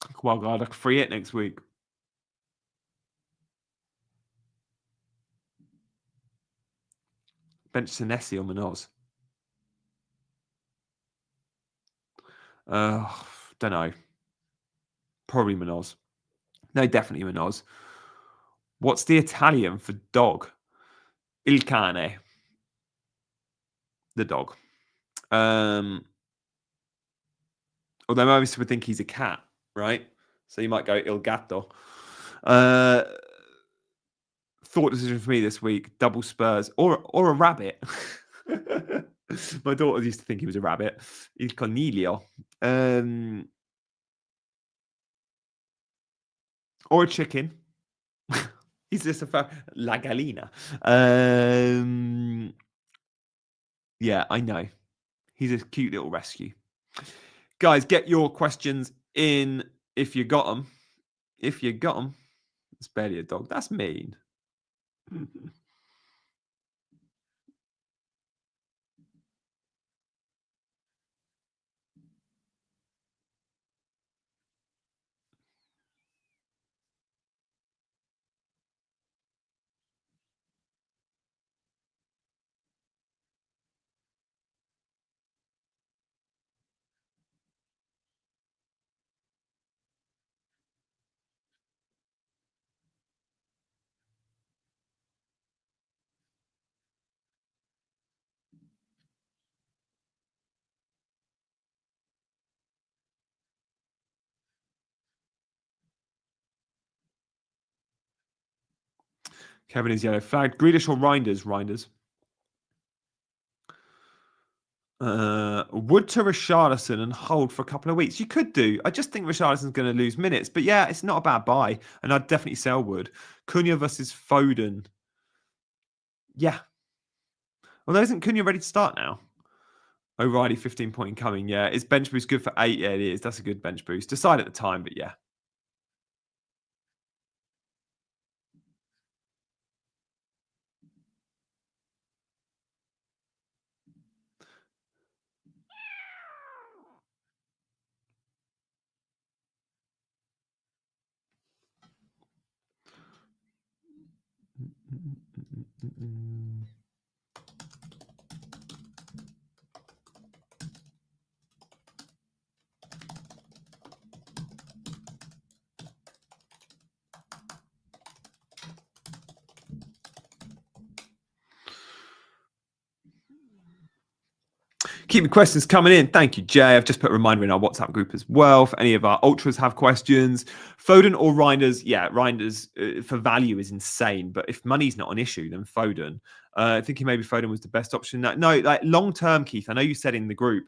[SPEAKER 1] I could free it next week. Bench Senesi or Manoz. Don't know. Probably Manoz. No, definitely Manoz. What's the Italian for dog? Il cane. The dog. Although most would think he's a cat, right? So you might go Il gatto. Thought decision for me this week: double Spurs or a rabbit. My daughter used to think he was a rabbit. Il coniglio. Or a chicken. He's just La Galina. Yeah, I know. He's a cute little rescue. Guys, get your questions in if you got them. If you got them. It's barely a dog. That's mean. Kevin is yellow flagged. Grealish or Reinders? Reinders. Wood to Richarlison and hold for a couple of weeks. You could do. I just think Richarlison's going to lose minutes. But yeah, it's not a bad buy. And I'd definitely sell Wood. Cunha versus Foden. Yeah. Although isn't Cunha ready to start now? O'Reilly 15-point coming. Yeah. Is bench boost good for 8? Yeah, it is. That's a good bench boost. Decide at the time, but yeah. Keep your questions coming in. Thank you, Jay. I've just put a reminder in our WhatsApp group as well for any of our ultras have questions. Foden or Reinders? Yeah, Reinders for value is insane. But if money's not an issue, then Foden. Thinking maybe Foden was the best option. No, like long term, Keith. I know you said in the group,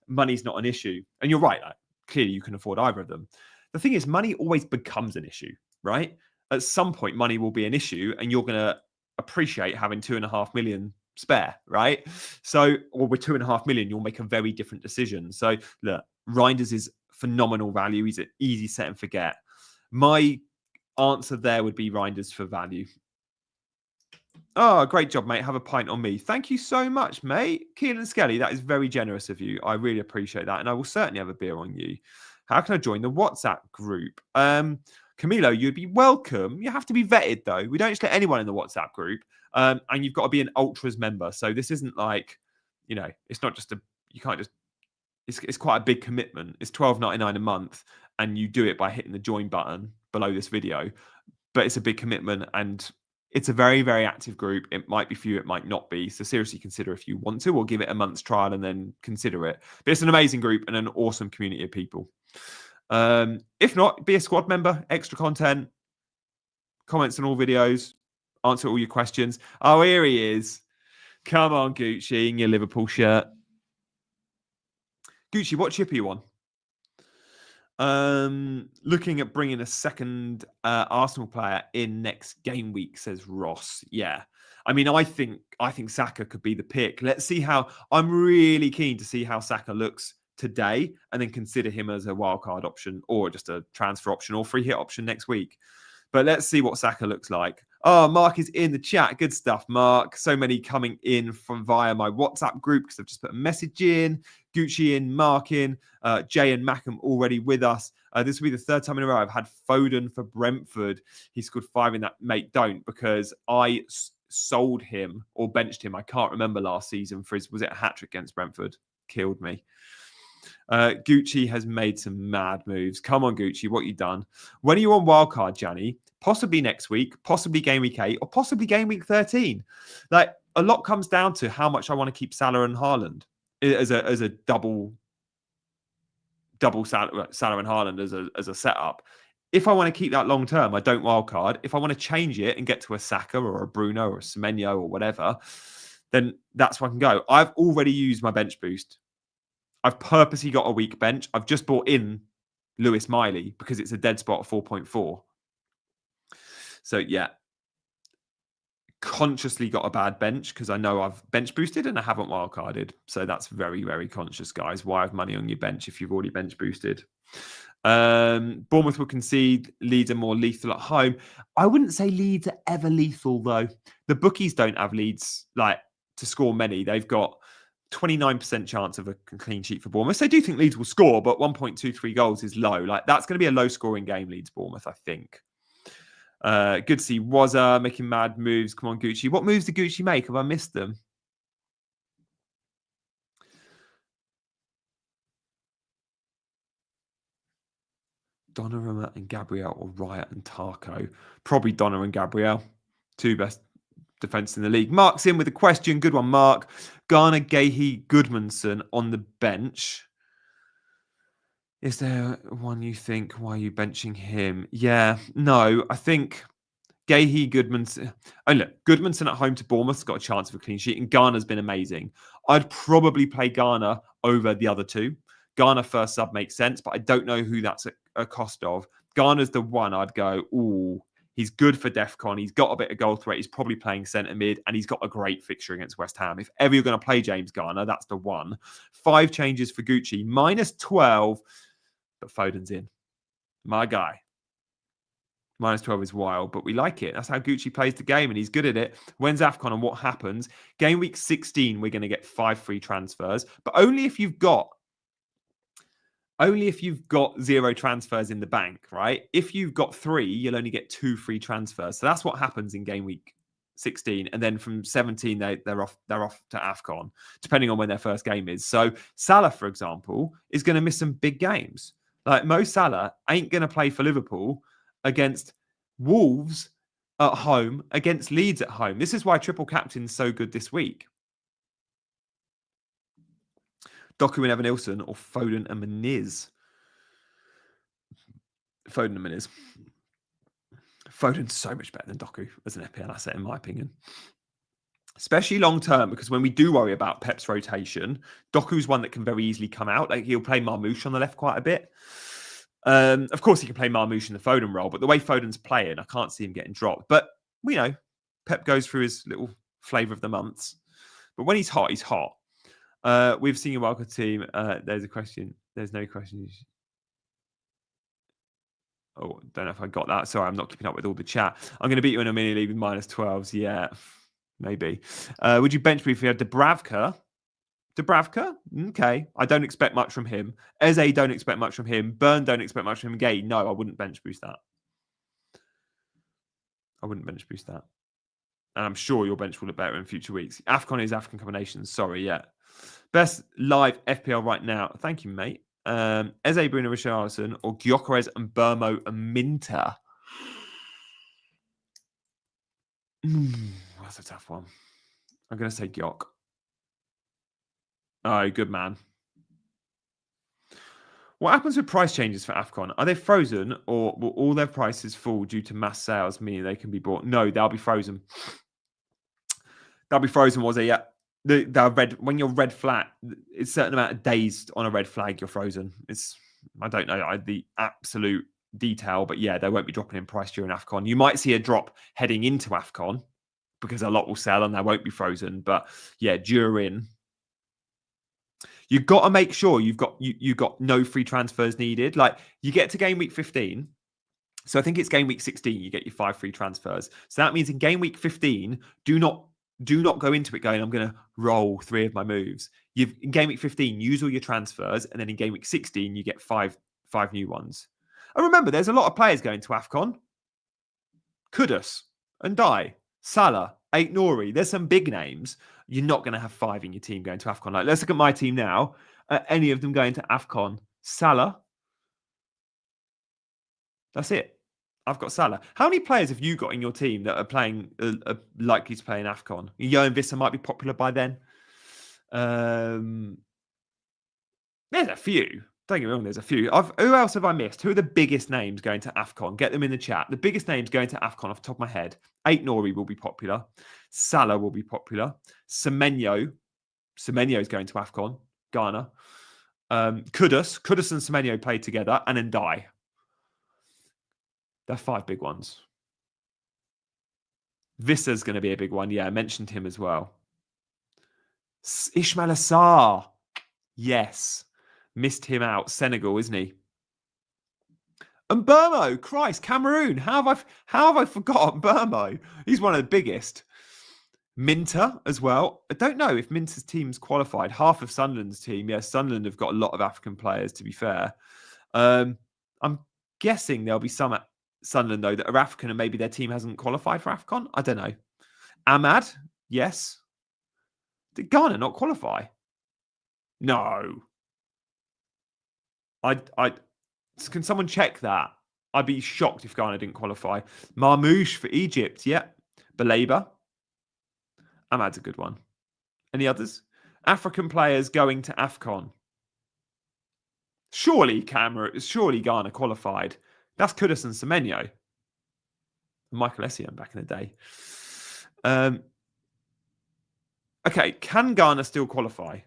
[SPEAKER 1] money's not an issue, and you're right. Like, clearly, you can afford either of them. The thing is, money always becomes an issue, right? At some point, money will be an issue, and you're going to appreciate having 2.5 million spare, right? So, or with 2.5 million, you'll make a very different decision. So, look, Reinders is phenomenal value. He's an easy set and forget. My answer there would be Reinders for value. Oh, great job, mate. Have a pint on me. Thank you so much, mate. Keelan Skelly, that is very generous of you. I really appreciate that. And I will certainly have a beer on you. How can I join the WhatsApp group? Camilo, you'd be welcome. You have to be vetted, though. We don't just let anyone in the WhatsApp group. And you've got to be an Ultras member. So this isn't like, it's not just you can't just, it's quite a big commitment. It's $12.99 a month. And you do it by hitting the join button below this video. But it's a big commitment and it's a very, very active group. It might be for you, it might not be. So seriously consider if you want to, or give it a month's trial and then consider it. But it's an amazing group and an awesome community of people. If not, be a squad member, extra content, comments on all videos, answer all your questions. Oh, here he is. Come on, Gucci, in your Liverpool shirt. Gucci, what chip are you on? Looking at bringing a second Arsenal player in next game week, says Ross. Yeah, I mean, I think Saka could be the pick. Let's see how. I'm really keen to see how Saka looks today, and then consider him as a wildcard option, or just a transfer option, or free hit option next week. But let's see what Saka looks like. Oh, Mark is in the chat. Good stuff, Mark. So many coming in from via my WhatsApp group because I've just put a message in. Gucci in, Mark in, Jay and Mackham already with us. This will be the third time in a row I've had Foden for Brentford. He scored 5 in that. Mate, don't, because I sold him or benched him. I can't remember last season for was it a hat-trick against Brentford? Killed me. Gucci has made some mad moves. Come on, Gucci, what you done? When are you on wildcard, Gianni? Possibly next week, possibly game week 8, or possibly game week 13. Like, a lot comes down to how much I want to keep Salah and Haaland as a double Salah and Haaland as a setup. If I want to keep that long term, I don't wildcard. If I want to change it and get to a Saka or a Bruno or a Semenyo or whatever, then that's where I can go. I've already used my bench boost. I've purposely got a weak bench. I've just brought in Lewis Miley because it's a dead spot at 4.4. So, yeah. consciously got a bad bench because I know I've bench boosted and I haven't wildcarded. So that's very, very conscious, guys. Why have money on your bench if you've already bench boosted? Bournemouth will concede. Leeds are more lethal at home. I wouldn't say Leeds are ever lethal, though. The bookies don't have Leeds like to score many. They've got 29% chance of a clean sheet for Bournemouth. They do think Leeds will score, but 1.23 goals is low. Like that's going to be a low scoring game, Leeds Bournemouth, I think. Good to see Wazza making mad moves. Come on, Gucci. What moves did Gucci make? Have I missed them? Donnarumma and Gabriel or Riot and Tarko? Probably Donnarumma and Gabriel. Two best defence in the league. Mark's in with a question. Good one, Mark. Garner, Gahey, Goodmanson on the bench. Is there one you think? Why are you benching him? Yeah, no, I think Gahey, Goodmanson. Oh, look, Goodmanson at home to Bournemouth's got a chance of a clean sheet, and Garner's been amazing. I'd probably play Garner over the other two. Garner first sub makes sense, but I don't know who that's a cost of. Garner's the one I'd go, ooh, he's good for DEFCON. He's got a bit of goal threat. He's probably playing centre mid, and he's got a great fixture against West Ham. If ever you're going to play James Garner, that's the one. 5 changes for Gucci, minus 12, but Foden's in. My guy. Minus 12 is wild, but we like it. That's how Gucci plays the game, and he's good at it. When's AFCON and what happens? Game week 16, we're going to get 5 free transfers, but only if you've got 0 transfers in the bank, right? If you've got 3, you'll only get 2 free transfers. So that's what happens in game week 16, and then from 17 they're off to AFCON, depending on when their first game is. So Salah, for example, is going to miss some big games. Like Mo Salah ain't going to play for Liverpool against Wolves at home, against Leeds at home. This is why triple captain's so good this week. Doku and Evan Nilsson or Foden and Meniz? Foden and Meniz. Foden's so much better than Doku as an FPL asset, in my opinion. Especially long term, because when we do worry about Pep's rotation, Doku's one that can very easily come out. Like he'll play Marmoush on the left quite a bit. Of course, he can play Marmoush in the Foden role, but the way Foden's playing, I can't see him getting dropped. But we know Pep goes through his little flavour of the months. But when he's hot, he's hot. We've seen your wildcard team. There's a question. There's no question. Oh, don't know if I got that. Sorry, I'm not keeping up with all the chat. I'm going to beat you in a mini league with minus 12s. Yeah, maybe. Would you bench me if you had Dubravka? Dubravka? Okay. I don't expect much from him. Eze, don't expect much from him. Burn, don't expect much from him. Gay, no, I wouldn't bench boost that. I wouldn't bench boost that. And I'm sure your bench will look better in future weeks. AFCON is African combinations. Sorry, yeah. Best live FPL right now. Thank you, mate. Eze, Bruno, Richarlison, or Gyökeres and Burmo and Minter. That's a tough one. I'm going to say Gyok. Oh, good man. What happens with price changes for AFCON? Are they frozen, or will all their prices fall due to mass sales, meaning they can be bought? No, they'll be frozen. They'll be frozen, was it? Yeah. They're red. When you're red flat, it's a certain amount of days on a red flag, you're frozen. I don't know the absolute detail, but yeah, they won't be dropping in price during AFCON. You might see a drop heading into AFCON because a lot will sell and they won't be frozen. But yeah, during, you've got to make sure you've got no free transfers needed. Like you get to game week 15. So I think it's game week 16, you get your 5 free transfers. So that means in game week 15, do not go into it going, I'm going to roll 3 of my moves. In game week 15, use all your transfers, and then in game week 16, you get 5 new ones. And remember, there's a lot of players going to AFCON. Kudus, Ndai, Salah, Ait Nouri. There's some big names. You're not going to have 5 in your team going to AFCON. Like, let's look at my team now. Any of them going to AFCON? Salah. That's it. I've got Salah. How many players have you got in your team that are playing, are likely to play in AFCON? Johan Vissa might be popular by then. There's a few. Don't get me wrong, there's a few. Who else have I missed? Who are the biggest names going to AFCON? Get them in the chat. The biggest names going to AFCON off the top of my head. Ait Nouri will be popular. Salah will be popular. Semenyo is going to AFCON. Ghana. Kudus and Semenyo played together. And Ndai. They're 5 big ones. Vissa's going to be a big one. Yeah, I mentioned him as well. Ismail Assar. Yes. Missed him out. Senegal, isn't he? And Burmo. Christ, Cameroon. How have I forgotten Burmo? He's one of the biggest. Minter as well. I don't know if Minter's team's qualified. Half of Sunderland's team. Yeah, Sunderland have got a lot of African players, to be fair. I'm guessing there'll be some at Sunderland, though, that are African and maybe their team hasn't qualified for AFCON. I don't know. Ahmad, yes. Did Ghana not qualify? No. Can someone check that? I'd be shocked if Ghana didn't qualify. Marmouche for Egypt. Yeah. Baleba. Ahmad's a good one. Any others? African players going to AFCON. Surely Ghana qualified. That's Kudus and Semenyo. Michael Essien back in the day. Okay, can Ghana still qualify?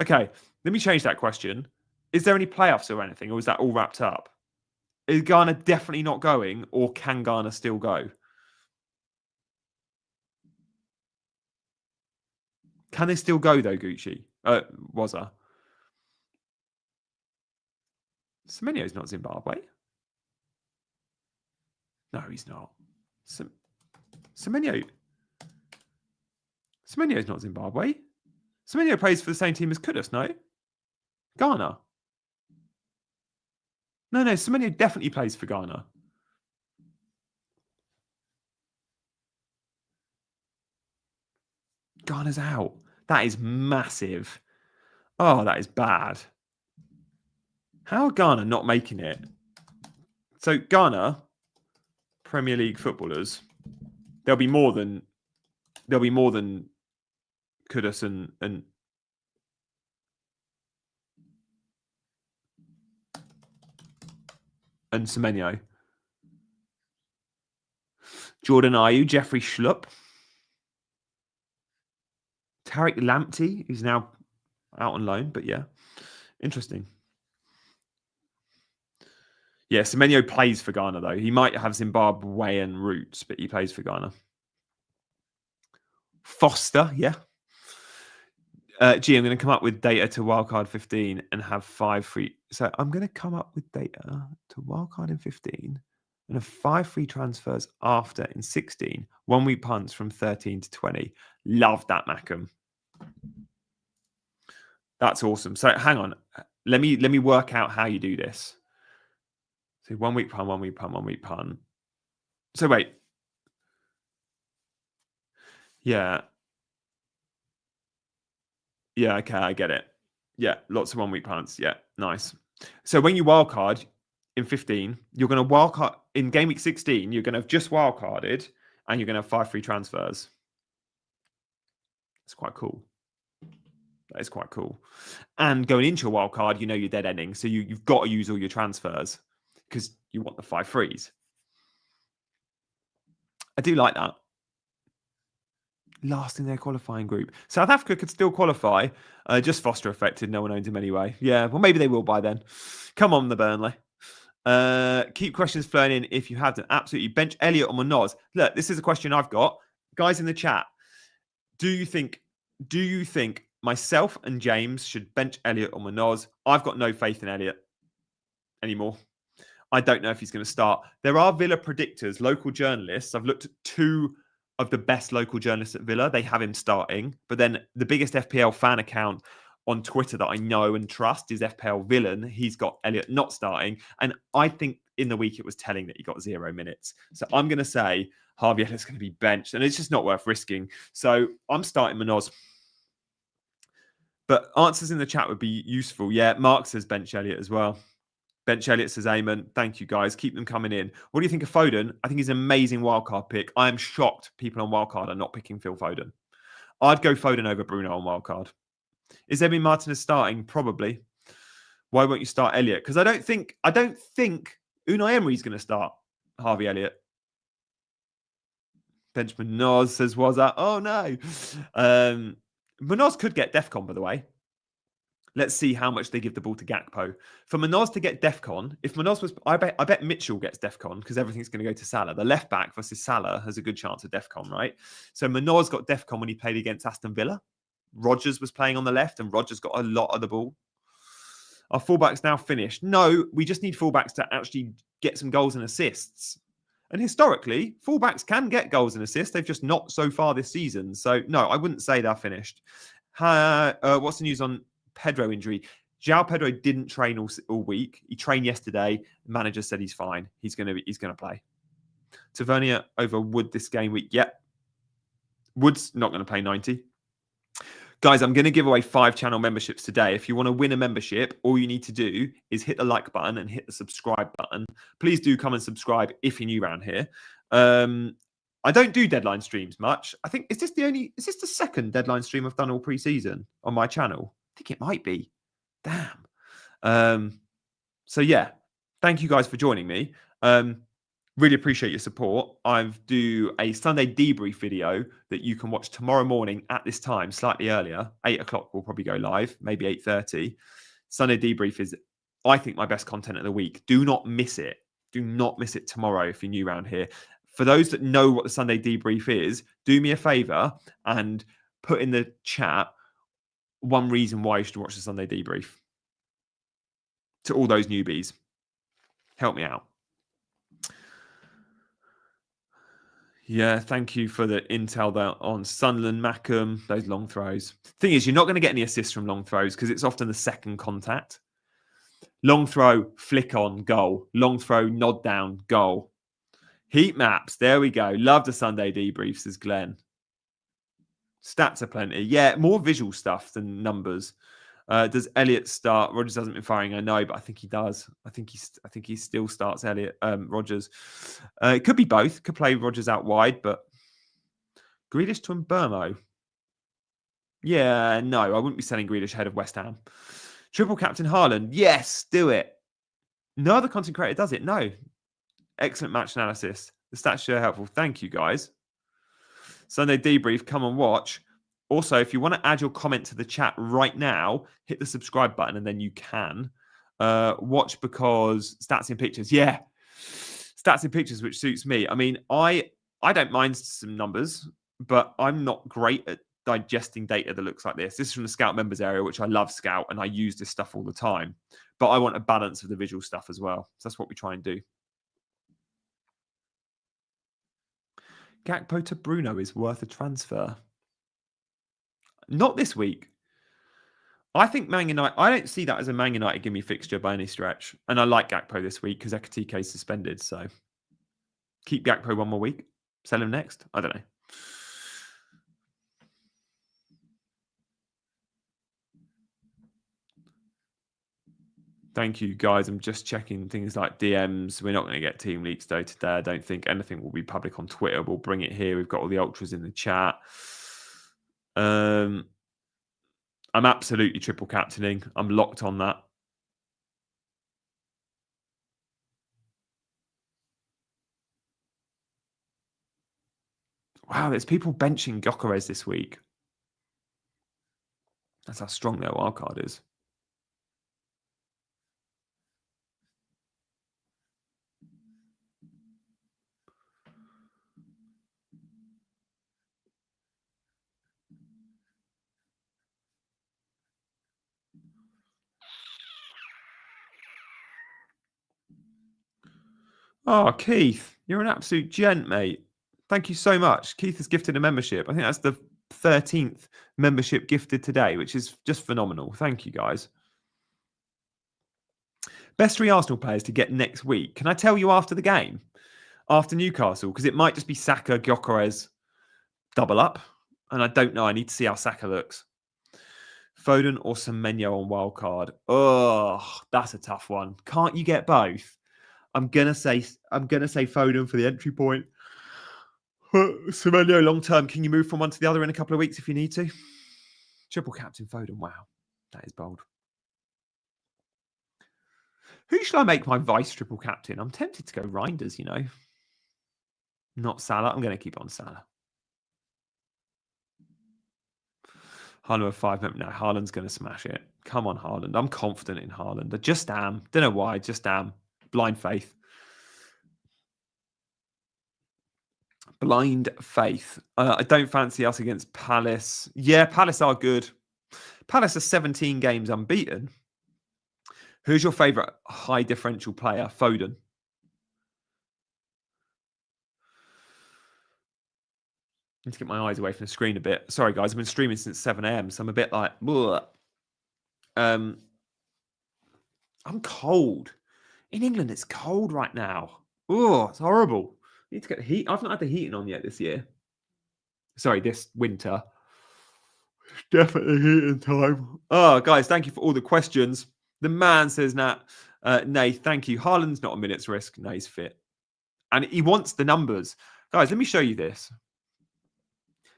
[SPEAKER 1] Okay, let me change that question. Is there any playoffs or anything, or is that all wrapped up? Is Ghana definitely not going, or can Ghana still go? Can they still go, though, Gucci? Waza. Semenyo's not Zimbabwe. No, he's not. Semenyo's not Zimbabwe. Semenyo plays for the same team as Kudus, no? Ghana. No, Semenyo definitely plays for Ghana. Ghana's out. That is massive. Oh, that is bad. How are Ghana not making it? So Ghana, Premier League footballers, there'll be more than Kudus and Semenyo. Jordan Ayew, Jeffrey Schlupp, Tariq Lamptey, who's now out on loan, but yeah, interesting. Yeah, Semenyo plays for Ghana, though. He might have Zimbabwean roots, but he plays for Ghana. Foster, yeah. G, I'm going to come up with data to wildcard 15 and have 5 free. So I'm going to come up with data to wildcard in 15 and have 5 free transfers after in 16. 1 week punts from 13 to 20. Love that, Mackham. That's awesome. So hang on. Let me work out how you do this. So 1 week pun, 1 week pun, 1 week pun. So wait. Yeah. Yeah, okay, I get it. Yeah, lots of 1 week punts. Yeah, nice. So when you wildcard in 15, you're going to wildcard in game week 16, you're going to have just wildcarded and you're going to have 5 free transfers. It's quite cool. That is quite cool. And going into a wildcard, you know you're dead ending. So you've got to use all your transfers because you want the 5 frees. I do like that. Last in their qualifying group. South Africa could still qualify. Just Foster affected. No one owns him anyway. Yeah, well, maybe they will by then. Come on, the Burnley. Keep questions flowing in if you have to. Absolutely. Bench Elliott or Munoz. Look, this is a question I've got. Guys in the chat, do you think myself and James should bench Elliott or Munoz? I've got no faith in Elliott anymore. I don't know if he's going to start. There are Villa predictors, local journalists. I've looked at 2 of the best local journalists at Villa. They have him starting. But then the biggest FPL fan account on Twitter that I know and trust is FPL Villain. He's got Elliott not starting. And I think in the week it was telling that he got 0 minutes. So I'm going to say Harvey Elliott's going to be benched. And it's just not worth risking. So I'm starting Munoz. But answers in the chat would be useful. Yeah, Mark says bench Elliott as well. Bench Elliott says amen. Thank you, guys. Keep them coming in. What do you think of Foden? I think he's an amazing wildcard pick. I am shocked people on wildcard are not picking Phil Foden. I'd go Foden over Bruno on wildcard. Is Emi Martinez starting? Probably. Why won't you start Elliott? Because I don't think Unai Emery's going to start Harvey Elliott. Bench Munoz says, was that? Oh, no. Munoz could get DEFCON, by the way. Let's see how much they give the ball to Gakpo. For Manoz to get Defcon, if Manoz was, I bet Mitchell gets Defcon because everything's going to go to Salah. The left back versus Salah has a good chance of Defcon, right? So Manoz got Defcon when he played against Aston Villa. Rodgers was playing on the left and Rodgers got a lot of the ball. Our fullbacks now finished. No, we just need fullbacks to actually get some goals and assists. And historically, fullbacks can get goals and assists. They've just not so far this season. So no, I wouldn't say they're finished. What's the news on Pedro injury? João Pedro didn't train all week. He trained yesterday. The manager said he's fine. He's gonna play. Tavernier over Wood this game week. Yep. Wood's not going to play 90. Guys, I'm going to give away 5 channel memberships today. If you want to win a membership, all you need to do is hit the like button and hit the subscribe button. Please do come and subscribe if you're new around here. I don't do deadline streams much. I think, is this the second deadline stream I've done all pre-season on my channel? I think it might be. Damn. So yeah, thank you guys for joining me. Really appreciate your support. I do a Sunday debrief video that you can watch tomorrow morning at this time, slightly earlier. 8 o'clock will probably go live, maybe 8:30. Sunday debrief is, I think, my best content of the week. Do not miss it. Do not miss it tomorrow if you're new around here. For those that know what the Sunday debrief is, do me a favor and put in the chat one reason why you should watch the Sunday debrief. To all those newbies, help me out. Yeah, thank you for the intel there on Sunderland, Mackham, those long throws. Thing is, you're not going to get any assists from long throws because it's often the second contact. Long throw, flick on, goal. Long throw, nod down, goal. Heat maps, there we go. Love the Sunday debrief, says Glenn. Stats are plenty. Yeah, more visual stuff than numbers. Does Elliott start? Rodgers hasn't been firing, I know, but I think he does. I think he still starts Elliott, Rodgers. It could be both. Could play Rodgers out wide, but Grealish to Mbermo. Yeah, no, I wouldn't be selling Grealish ahead of West Ham. Triple captain Haaland. Yes, do it. No other content creator does it. No. Excellent match analysis. The stats are helpful. Thank you, guys. Sunday debrief. Come and watch. Also, if you want to add your comment to the chat right now, hit the subscribe button and then you can watch, because stats in pictures. Yeah, stats in pictures, which suits me. I mean, I don't mind some numbers, but I'm not great at digesting data that looks like this. This is from the Scout members area, which I love Scout, and I use this stuff all the time. But I want a balance of the visual stuff as well. So that's what we try and do. Gakpo to Bruno is worth a transfer. Not this week. I think Man United, I don't see that as a Man United give me fixture by any stretch. And I like Gakpo this week because Ekatike is suspended. So keep Gakpo one more week. Sell him next. I don't know. Thank you, guys. I'm just checking things like DMs. We're not going to get team leaks though today. I don't think anything will be public on Twitter. We'll bring it here. We've got all the ultras in the chat. I'm absolutely triple captaining. I'm locked on that. Wow, there's people benching Gyökeres this week. That's how strong their wildcard is. Oh, Keith, you're an absolute gent, mate. Thank you so much. Keith has gifted a membership. I think that's the 13th membership gifted today, which is just phenomenal. Thank you, guys. Best 3 Arsenal players to get next week. Can I tell you after the game? After Newcastle? Because it might just be Saka, Gyökeres, double up. And I don't know. I need to see how Saka looks. Foden or Semenyo on wildcard. Oh, that's a tough one. Can't you get both? I'm gonna say Foden for the entry point. Semenyo long term. Can you move from one to the other in a couple of weeks if you need to? Triple captain Foden. Wow, that is bold. Who should I make my vice triple captain? I'm tempted to go Reinders, you know. Not Salah. I'm going to keep on Salah. Haaland 5. No, Haaland's going to smash it. Come on, Haaland. I'm confident in Haaland. I just am. Don't know why. Just am. Blind faith. Blind faith. I don't fancy us against Palace. Yeah, Palace are good. Palace are 17 games unbeaten. Who's your favourite high differential player? Foden. I need to get my eyes away from the screen a bit. Sorry, guys. I've been streaming since 7 a.m, so I'm a bit like, I'm cold. In England, it's cold right now. Oh, it's horrible. I need to get the heat. I've not had the heating on yet this year. Sorry, this winter. Definitely heating time. Oh, guys, thank you for all the questions. The man says, Nay, thank you. Haaland's not a minute's risk. No, he's fit. And he wants the numbers. Guys, let me show you this.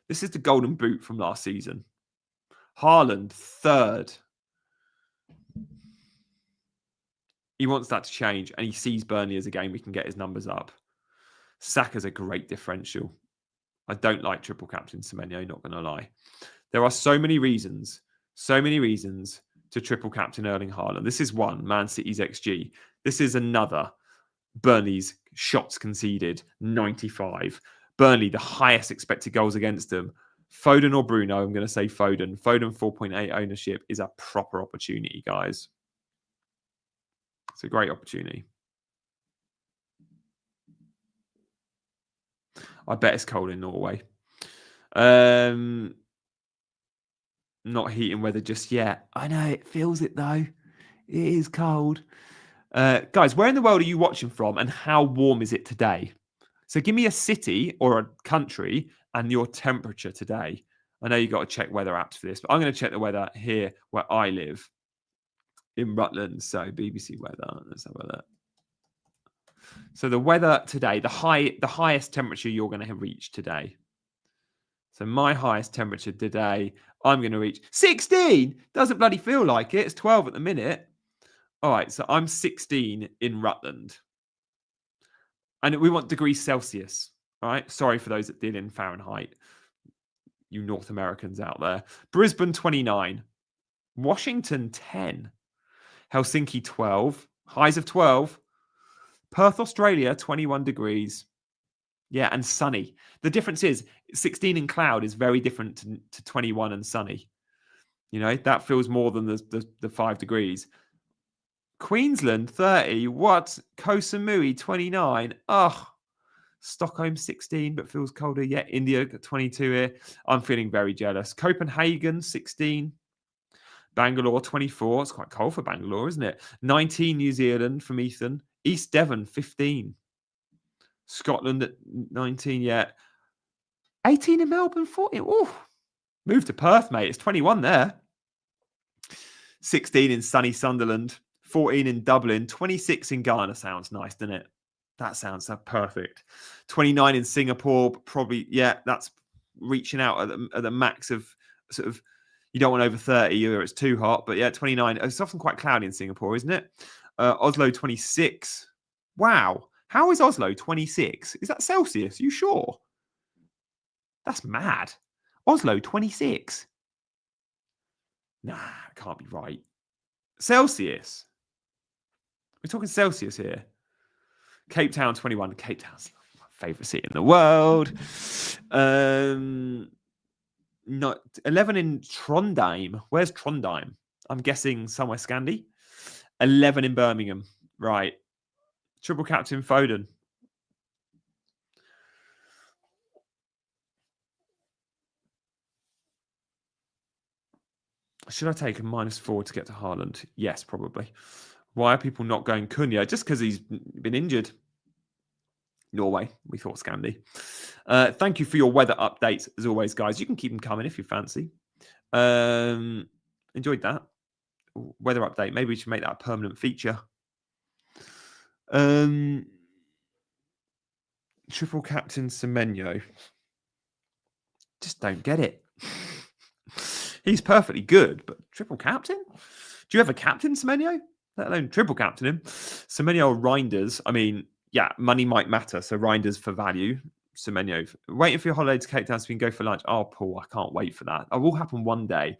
[SPEAKER 1] This is the golden boot from last season. Haaland, third. He wants that to change, and he sees Burnley as a game we can get his numbers up. Saka's a great differential. I don't like triple captain Semenyo, not going to lie. There are so many reasons to triple captain Erling Haaland. This is one, Man City's XG. This is another, Burnley's shots conceded, 95. Burnley, the highest expected goals against them. Foden or Bruno, I'm going to say Foden. Foden 4.8 ownership is a proper opportunity, guys. It's a great opportunity. I bet it's cold in Norway. Not heating weather just yet. I know, it feels it though. It is cold. Guys, where in the world are you watching from and how warm is it today? So give me a city or a country and your temperature today. I know you've got to check weather apps for this, but I'm going to check the weather here where I live in Rutland. So BBC weather. Let's have a look. So the weather today, the highest temperature you're going to reach today. So my highest temperature today, I'm going to reach 16. Doesn't bloody feel like it. It's 12 at the minute. All right, so I'm 16 in Rutland. And we want degrees Celsius. All right, sorry for those that deal in Fahrenheit. You North Americans out there. Brisbane, 29. Washington, 10. Helsinki, 12. Highs of 12. Perth, Australia, 21 degrees. Yeah, and sunny. The difference is 16 in cloud is very different to 21 and sunny. You know, that feels more than the 5 degrees. Queensland, 30. What? Koh Samui, 29. Oh, Stockholm, 16, but feels colder. Yeah, India, 22 here. I'm feeling very jealous. Copenhagen, 16. Bangalore, 24. It's quite cold for Bangalore, isn't it? 19, New Zealand from Ethan. East Devon, 15. Scotland at 19, yeah. 18 in Melbourne, 14. Oh, move to Perth, mate. It's 21 there. 16 in sunny Sunderland. 14 in Dublin. 26 in Ghana. Sounds nice, doesn't it? That sounds perfect. 29 in Singapore. Probably, yeah, that's reaching out at the max of sort of, you don't want over 30 or it's too hot. But yeah, 29. It's often quite cloudy in Singapore, isn't it? Oslo, 26. Wow. How is Oslo 26? Is that Celsius? You sure? That's mad. Oslo 26. Nah, it can't be right. Celsius. We're talking Celsius here. Cape Town 21. Cape Town's my favourite city in the world. 11 in Trondheim. Where's Trondheim? I'm guessing somewhere Scandi. 11 in Birmingham. Right. Triple captain Foden. Should I take a -4 to get to Haaland? Yes, probably. Why are people not going Cunha? Just because he's been injured. Norway, we thought Scandi. Thank you for your weather updates, as always, guys. You can keep them coming if you fancy. Enjoyed that. Weather update. Maybe we should make that a permanent feature. Triple captain Semenyo. Just don't get it. He's perfectly good, but triple captain? Do you have a captain Semenyo? Let alone triple captain him. Semenyo or Reinders. I mean, yeah, money might matter. So Reinders for value. Semenyo. Waiting for your holiday to Cape Town so we can go for lunch. Oh, Paul, I can't wait for that. It will happen one day.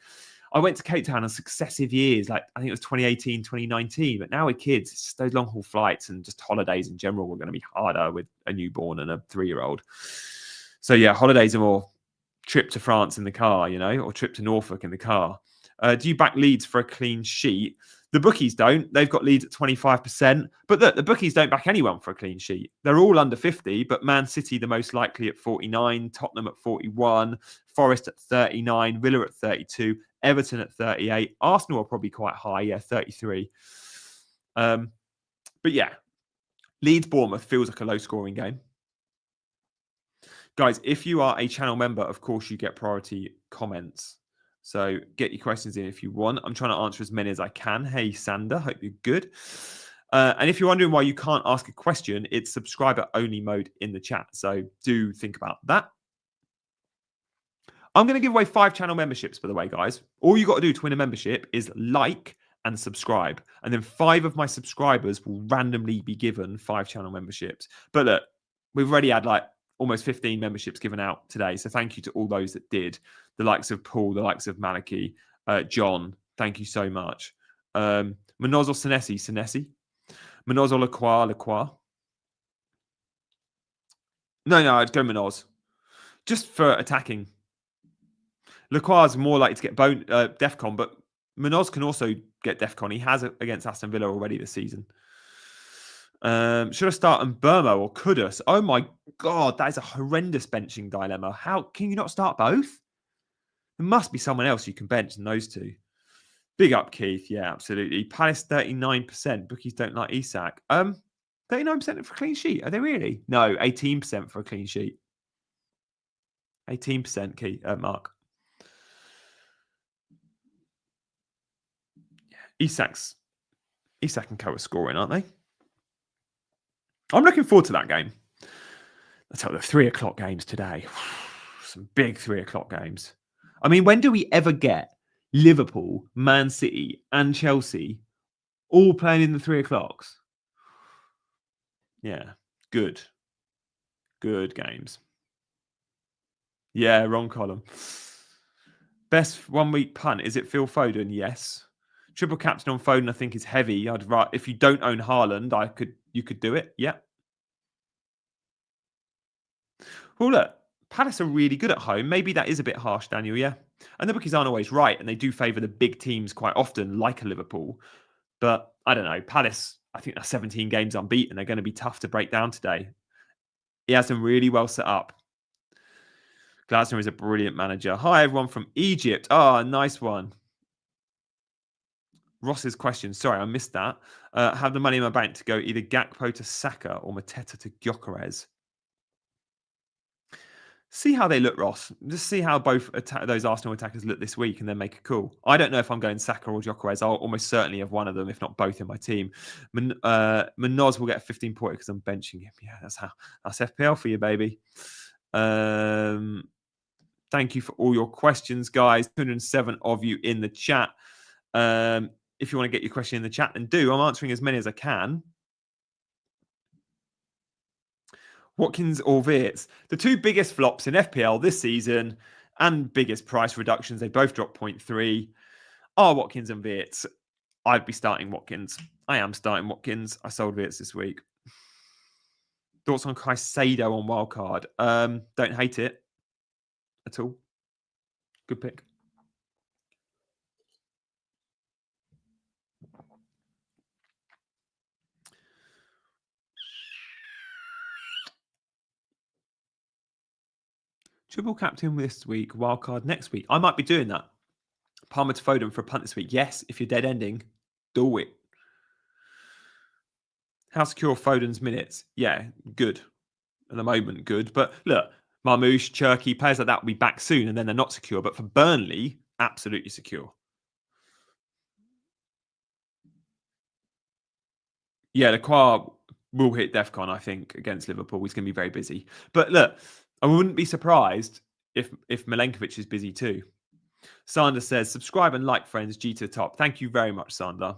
[SPEAKER 1] I went to Cape Town on successive years, like I think it was 2018, 2019. But now with kids, it's just those long haul flights and just holidays in general were going to be harder with a newborn and a 3-year-old. So yeah, holidays are more trip to France in the car, or trip to Norfolk in the car. Do you back Leeds for a clean sheet? The bookies don't. They've got Leeds at 25%. But look, the bookies don't back anyone for a clean sheet. They're all under 50, but Man City the most likely at 49, Tottenham at 41, Forest at 39, Villa at 32, Everton at 38. Arsenal are probably quite high, 33. But yeah, Leeds-Bournemouth feels like a low-scoring game. Guys, if you are a channel member, of course, you get priority comments. So get your questions in if you want. I'm trying to answer as many as I can. Hey, Sander, hope you're good. And if you're wondering why you can't ask a question, it's subscriber-only mode in the chat. So do think about that. I'm going to give away 5 channel memberships, by the way, guys. All you got to do to win a membership is like and subscribe. And then 5 of my subscribers will randomly be given 5 channel memberships. But look, we've already had like almost 15 memberships given out today. So thank you to all those that did. The likes of Paul, the likes of Maliki, John, thank you so much. Manoz or Senesi? Manoz or Lacroix? No, I'd go Manoz. Just for attacking. Lacroix is more likely to get DEFCON, but Manoz can also get DEFCON. He has it against Aston Villa already this season. Should I start on Burmo or Kudus? Oh my God, that is a horrendous benching dilemma. How can you not start both? There must be someone else you can bench than those two. Big up, Keith. Yeah, absolutely. Palace 39%. Bookies don't like Isak. 39% for a clean sheet. Are they really? No, 18% for a clean sheet. 18%, Keith, Mark. Isak and Co are scoring, aren't they? I'm looking forward to that game. Let's have the 3 o'clock games today. Some big 3 o'clock games. I mean, when do we ever get Liverpool, Man City, and Chelsea all playing in the 3 o'clocks? Yeah, good. Good games. Yeah, wrong column. Best 1 week punt, is it Phil Foden? Yes. Triple captain on Foden, I think, is heavy. If you don't own Haaland, you could do it. Yeah. Well, look, Palace are really good at home. Maybe that is a bit harsh, Daniel, yeah. And the bookies aren't always right, and they do favour the big teams quite often, like a Liverpool. But I don't know. Palace, I think they're 17 games unbeaten. They're going to be tough to break down today. He has them really well set up. Glasner is a brilliant manager. Hi, everyone from Egypt. Oh, nice one. Ross's question. Sorry, I missed that. Have the money in my bank to go either Gakpo to Saka or Mateta to Gyökeres. See how they look, Ross. Just see how both those Arsenal attackers look this week and then make a call. I don't know if I'm going Saka or Gyökeres. I'll almost certainly have one of them, if not both, in my team. Manoz will get a 15 point because I'm benching him. Yeah, that's FPL for you, baby. Thank you for all your questions, guys. 207 of you in the chat. If you want to get your question in the chat, then do. I'm answering as many as I can. Watkins or Wirtz. The 2 biggest flops in FPL this season and biggest price reductions, they both dropped 0.3, are Watkins and Wirtz. I'd be starting Watkins. I am starting Watkins. I sold Wirtz this week. Thoughts on Caicedo on wildcard? Don't hate it at all. Good pick. Triple captain this week, wildcard next week. I might be doing that. Palmer to Foden for a punt this week. Yes, if you're dead ending, do it. How secure Foden's minutes? Yeah, good. At the moment, good. But look, Marmoush, Cherky, players like that will be back soon and then they're not secure. But for Burnley, absolutely secure. Yeah, Lacroix will hit DEFCON, I think, against Liverpool. He's going to be very busy. But look, I wouldn't be surprised if Milenkovic is busy too. Sander says, subscribe and like, friends. G to the top. Thank you very much, Sander.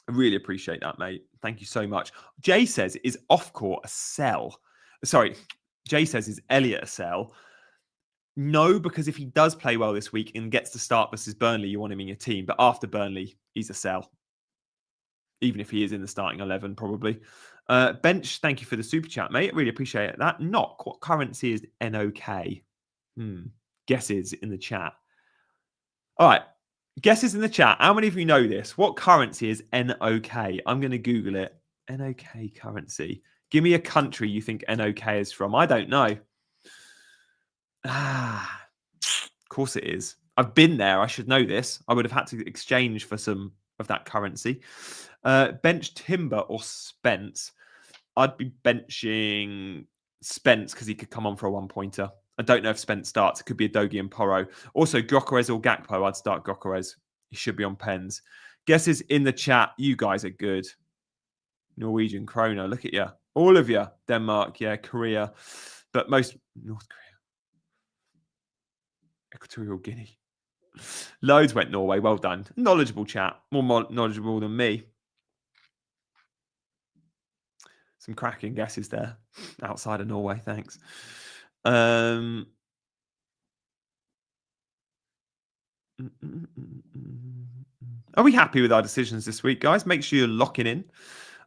[SPEAKER 1] I really appreciate that, mate. Thank you so much. Jay says, is off-court a sell? Sorry, Jay says, is Elliot a sell? No, because if he does play well this week and gets to start versus Burnley, you want him in your team. But after Burnley, he's a sell. Even if he is in the starting 11, probably. Bench, thank you for the super chat, mate. Really appreciate that. Knock, what currency is NOK? Guesses in the chat. All right. Guesses in the chat. How many of you know this? What currency is NOK? I'm going to Google it. NOK currency. Give me a country you think NOK is from. I don't know. Of course it is. I've been there. I should know this. I would have had to exchange for some of that currency. Bench Timber or Spence? I'd be benching Spence because he could come on for a one-pointer. I don't know if Spence starts. It could be a Dogi and Porro. Also, Gyökeres or Gakpo. I'd start Gyökeres. He should be on pens. Guesses in the chat. You guys are good. Norwegian Krona. Look at you. All of you. Denmark. Yeah. Korea. But most North Korea. Equatorial Guinea. Loads went Norway. Well done. Knowledgeable chat. More knowledgeable than me. Some cracking guesses there. Outside of Norway. Thanks. Are we happy with our decisions this week, guys? Make sure you're locking in.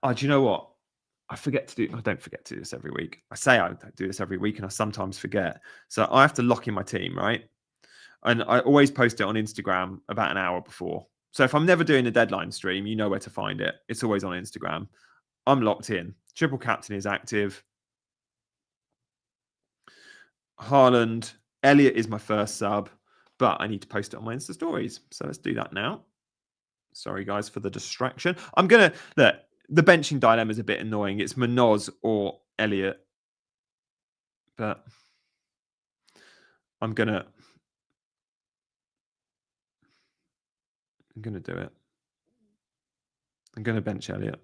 [SPEAKER 1] Oh, do you know what? I don't forget to do this every week. I say I do this every week and I sometimes forget. So I have to lock in my team, right? And I always post it on Instagram about an hour before. So if I'm never doing a deadline stream, you know where to find it. It's always on Instagram. I'm locked in. Triple captain is active. Haaland. Elliot is my first sub, but I need to post it on my Insta stories. So let's do that now. Sorry, guys, for the distraction. I'm going to... Look, the benching dilemma is a bit annoying. It's Munoz or Elliot. But I'm going to do it. I'm going to bench Elliot.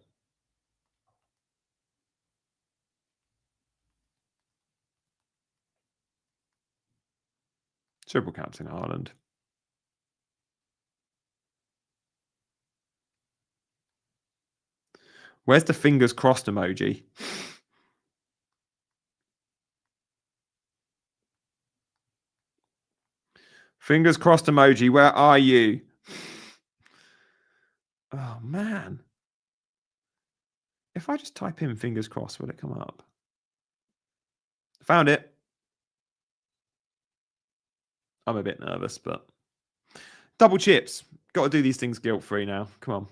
[SPEAKER 1] Triple captain Haaland. Where's the fingers crossed emoji? Fingers crossed emoji. Where are you? Oh, man. If I just type in fingers crossed, will it come up? Found it. I'm a bit nervous, but... Double chips. Got to do these things guilt-free now. Come on.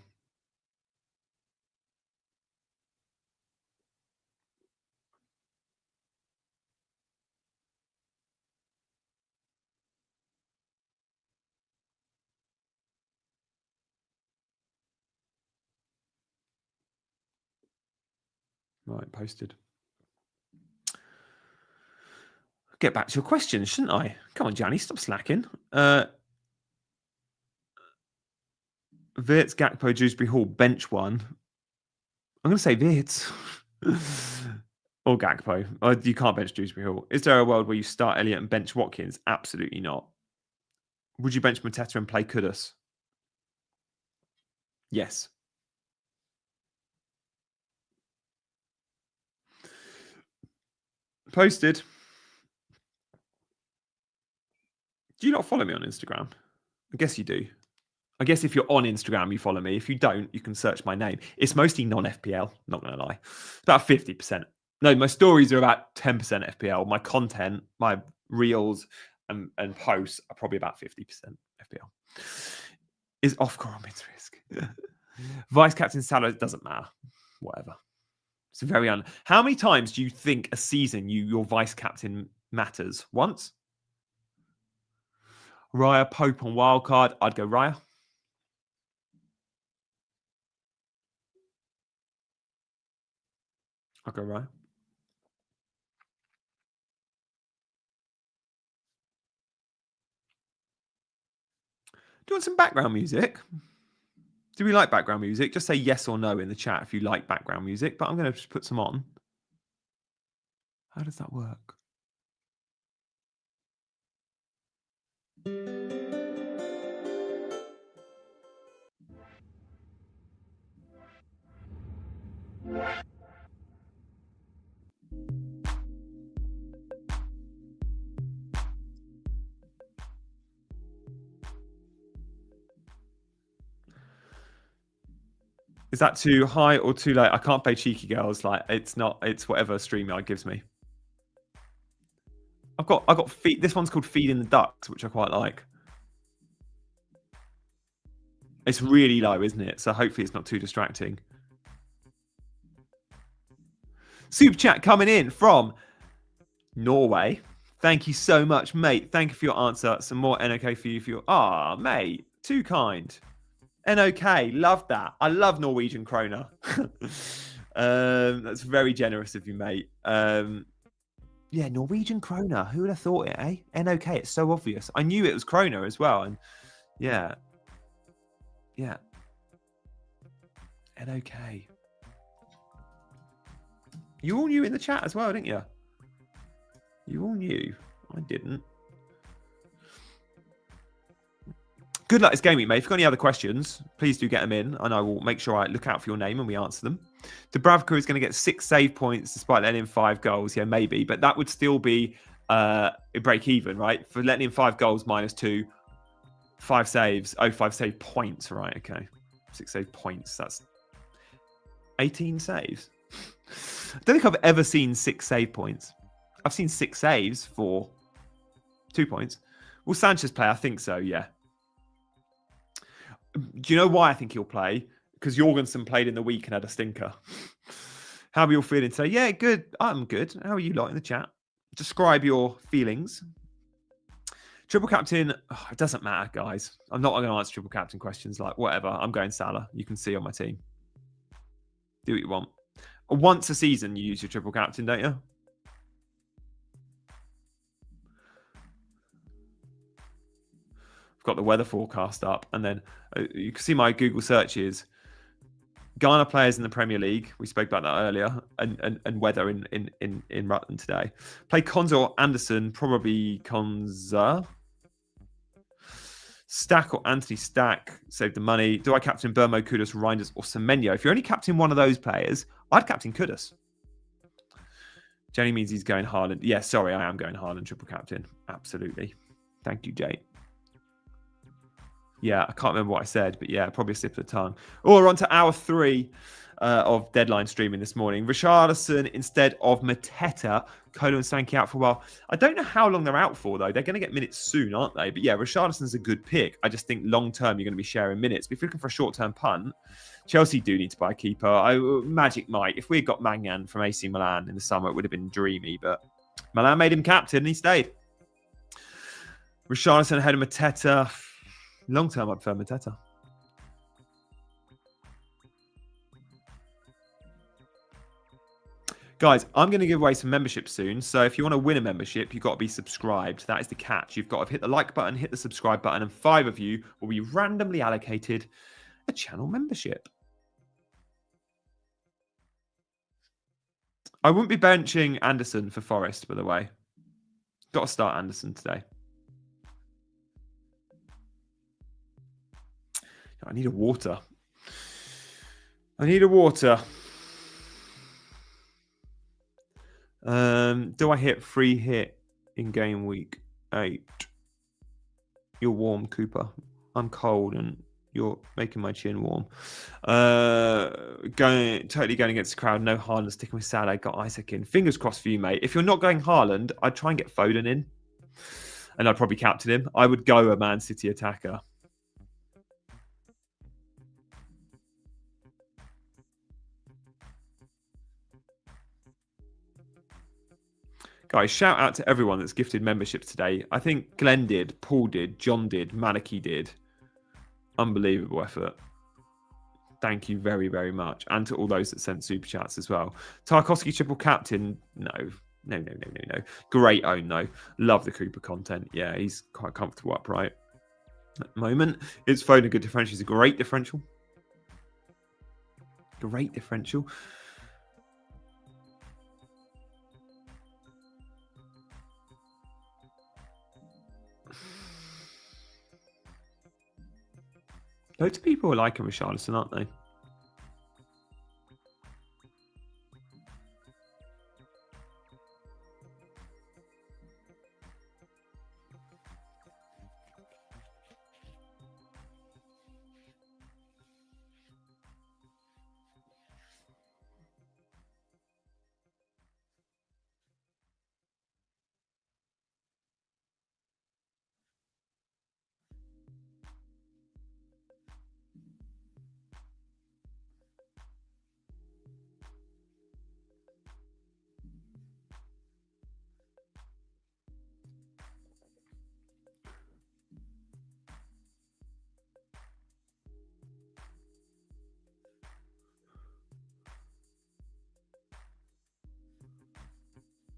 [SPEAKER 1] Right, posted. Get back to your question, shouldn't I? Come on, Gianni, stop slacking. Wirtz, Gakpo, Dewsbury Hall, bench one. I'm going to say Wirtz. Or Gakpo. You can't bench Dewsbury Hall. Is there a world where you start Elliot and bench Watkins? Absolutely not. Would you bench Mateta and play Kudus? Yes. Posted. Do you not follow me on Instagram? I guess you do. I guess if you're on Instagram, you follow me. If you don't, you can search my name. It's mostly non-FPL, not going to lie. About 50%. No, my stories are about 10% FPL. My content, my reels and posts are probably about 50% FPL. Is off-core on risk? Vice captain Salah, doesn't matter. Whatever. It's very How many times do you think a season your vice captain matters? Once? Raya, Pope on wildcard. I'd go Raya. I'll go Raya. Do you want some background music? Do we like background music? Just say yes or no in the chat if you like background music, but I'm going to just put some on. How does that work? Is that too high or too late? I can't play cheeky girls. Like it's not. It's whatever StreamYard gives me. I got feed. This one's called Feeding the Ducks, which I quite like. It's really low, isn't it? So hopefully it's not too distracting. Super chat coming in from Norway. Thank you so much, mate. Thank you for your answer. Some more NOK for you. Mate, too kind. NOK, love that. I love Norwegian krona. That's very generous of you, mate. Yeah, Norwegian krona. Who would have thought it, eh? NOK, it's so obvious. I knew it was krona as well. And yeah. Yeah. NOK. You all knew in the chat as well, didn't you? You all knew. I didn't. Good luck this game week, mate. If you've got any other questions, please do get them in, and I will make sure I look out for your name and we answer them. Dubravka is going to get 6 save points despite letting in 5 goals. Yeah, maybe. But that would still be a break even, right? For letting in 5 goals minus 2, 5 saves. Oh, 5 save points. Right, okay. 6 save points. That's 18 saves. I don't think I've ever seen 6 save points. I've seen 6 saves for 2 points. Will Sanchez play? I think so, yeah. Do you know why I think he'll play? Because Jorgensen played in the week and had a stinker. How are you all feeling today? Yeah, good. I'm good. How are you lot in the chat? Describe your feelings. Triple captain, it doesn't matter, guys. I'm not going to answer triple captain questions. Like, whatever. I'm going Salah. You can see on my team. Do what you want. Once a season, you use your triple captain, don't you? I've got the weather forecast up, and then you can see my Google searches. Ghana players in the Premier League. We spoke about that earlier, and weather in Rutland today. Play Konza or Anderson. Probably Konza. Stack or Anthony Stack. Save the money. Do I captain Burmo, Kudus, Reinders, or Semenyo? If you're only captain one of those players, I'd captain Kudus. Jenny means he's going Haaland. Yeah, sorry, I am going Haaland triple captain. Absolutely. Thank you, Jay. Yeah, I can't remember what I said, but yeah, probably a slip of the tongue. Oh, we're on to hour 3 of deadline streaming this morning. Richarlison instead of Mateta. Kolo and Sankey out for a while. I don't know how long they're out for, though. They're going to get minutes soon, aren't they? But yeah, Richarlison's a good pick. I just think long-term, you're going to be sharing minutes. But if you're looking for a short-term punt, Chelsea do need to buy a keeper. Magic might. If we had got Mangan from AC Milan in the summer, it would have been dreamy. But Milan made him captain and he stayed. Richarlison ahead of Mateta. Long term, I'd prefer Mateta. Guys, I'm going to give away some memberships soon. So if you want to win a membership, you've got to be subscribed. That is the catch. You've got to hit the like button, hit the subscribe button, and 5 of you will be randomly allocated a channel membership. I wouldn't be benching Anderson for Forest, by the way. Got to start Anderson today. I need a water. I need a water. Do I hit free hit in game week 8? You're warm, Cooper. I'm cold and you're making my chin warm. Totally going against the crowd. No Haaland, sticking with Salah. Got Isaac in. Fingers crossed for you, mate. If you're not going Haaland, I'd try and get Foden in. And I'd probably captain him. I would go a Man City attacker. Guys, shout out to everyone that's gifted memberships today. I think Glenn did, Paul did, John did, Manaki did. Unbelievable effort. Thank you very, very much. And to all those that sent super chats as well. Tarkowski triple captain. No. Great own, though. Love the Cooper content. Yeah, he's quite comfortable upright at the moment. It's Foden a good differential. He's a great differential. Great differential. Loads of people are liking Richarlison, aren't they?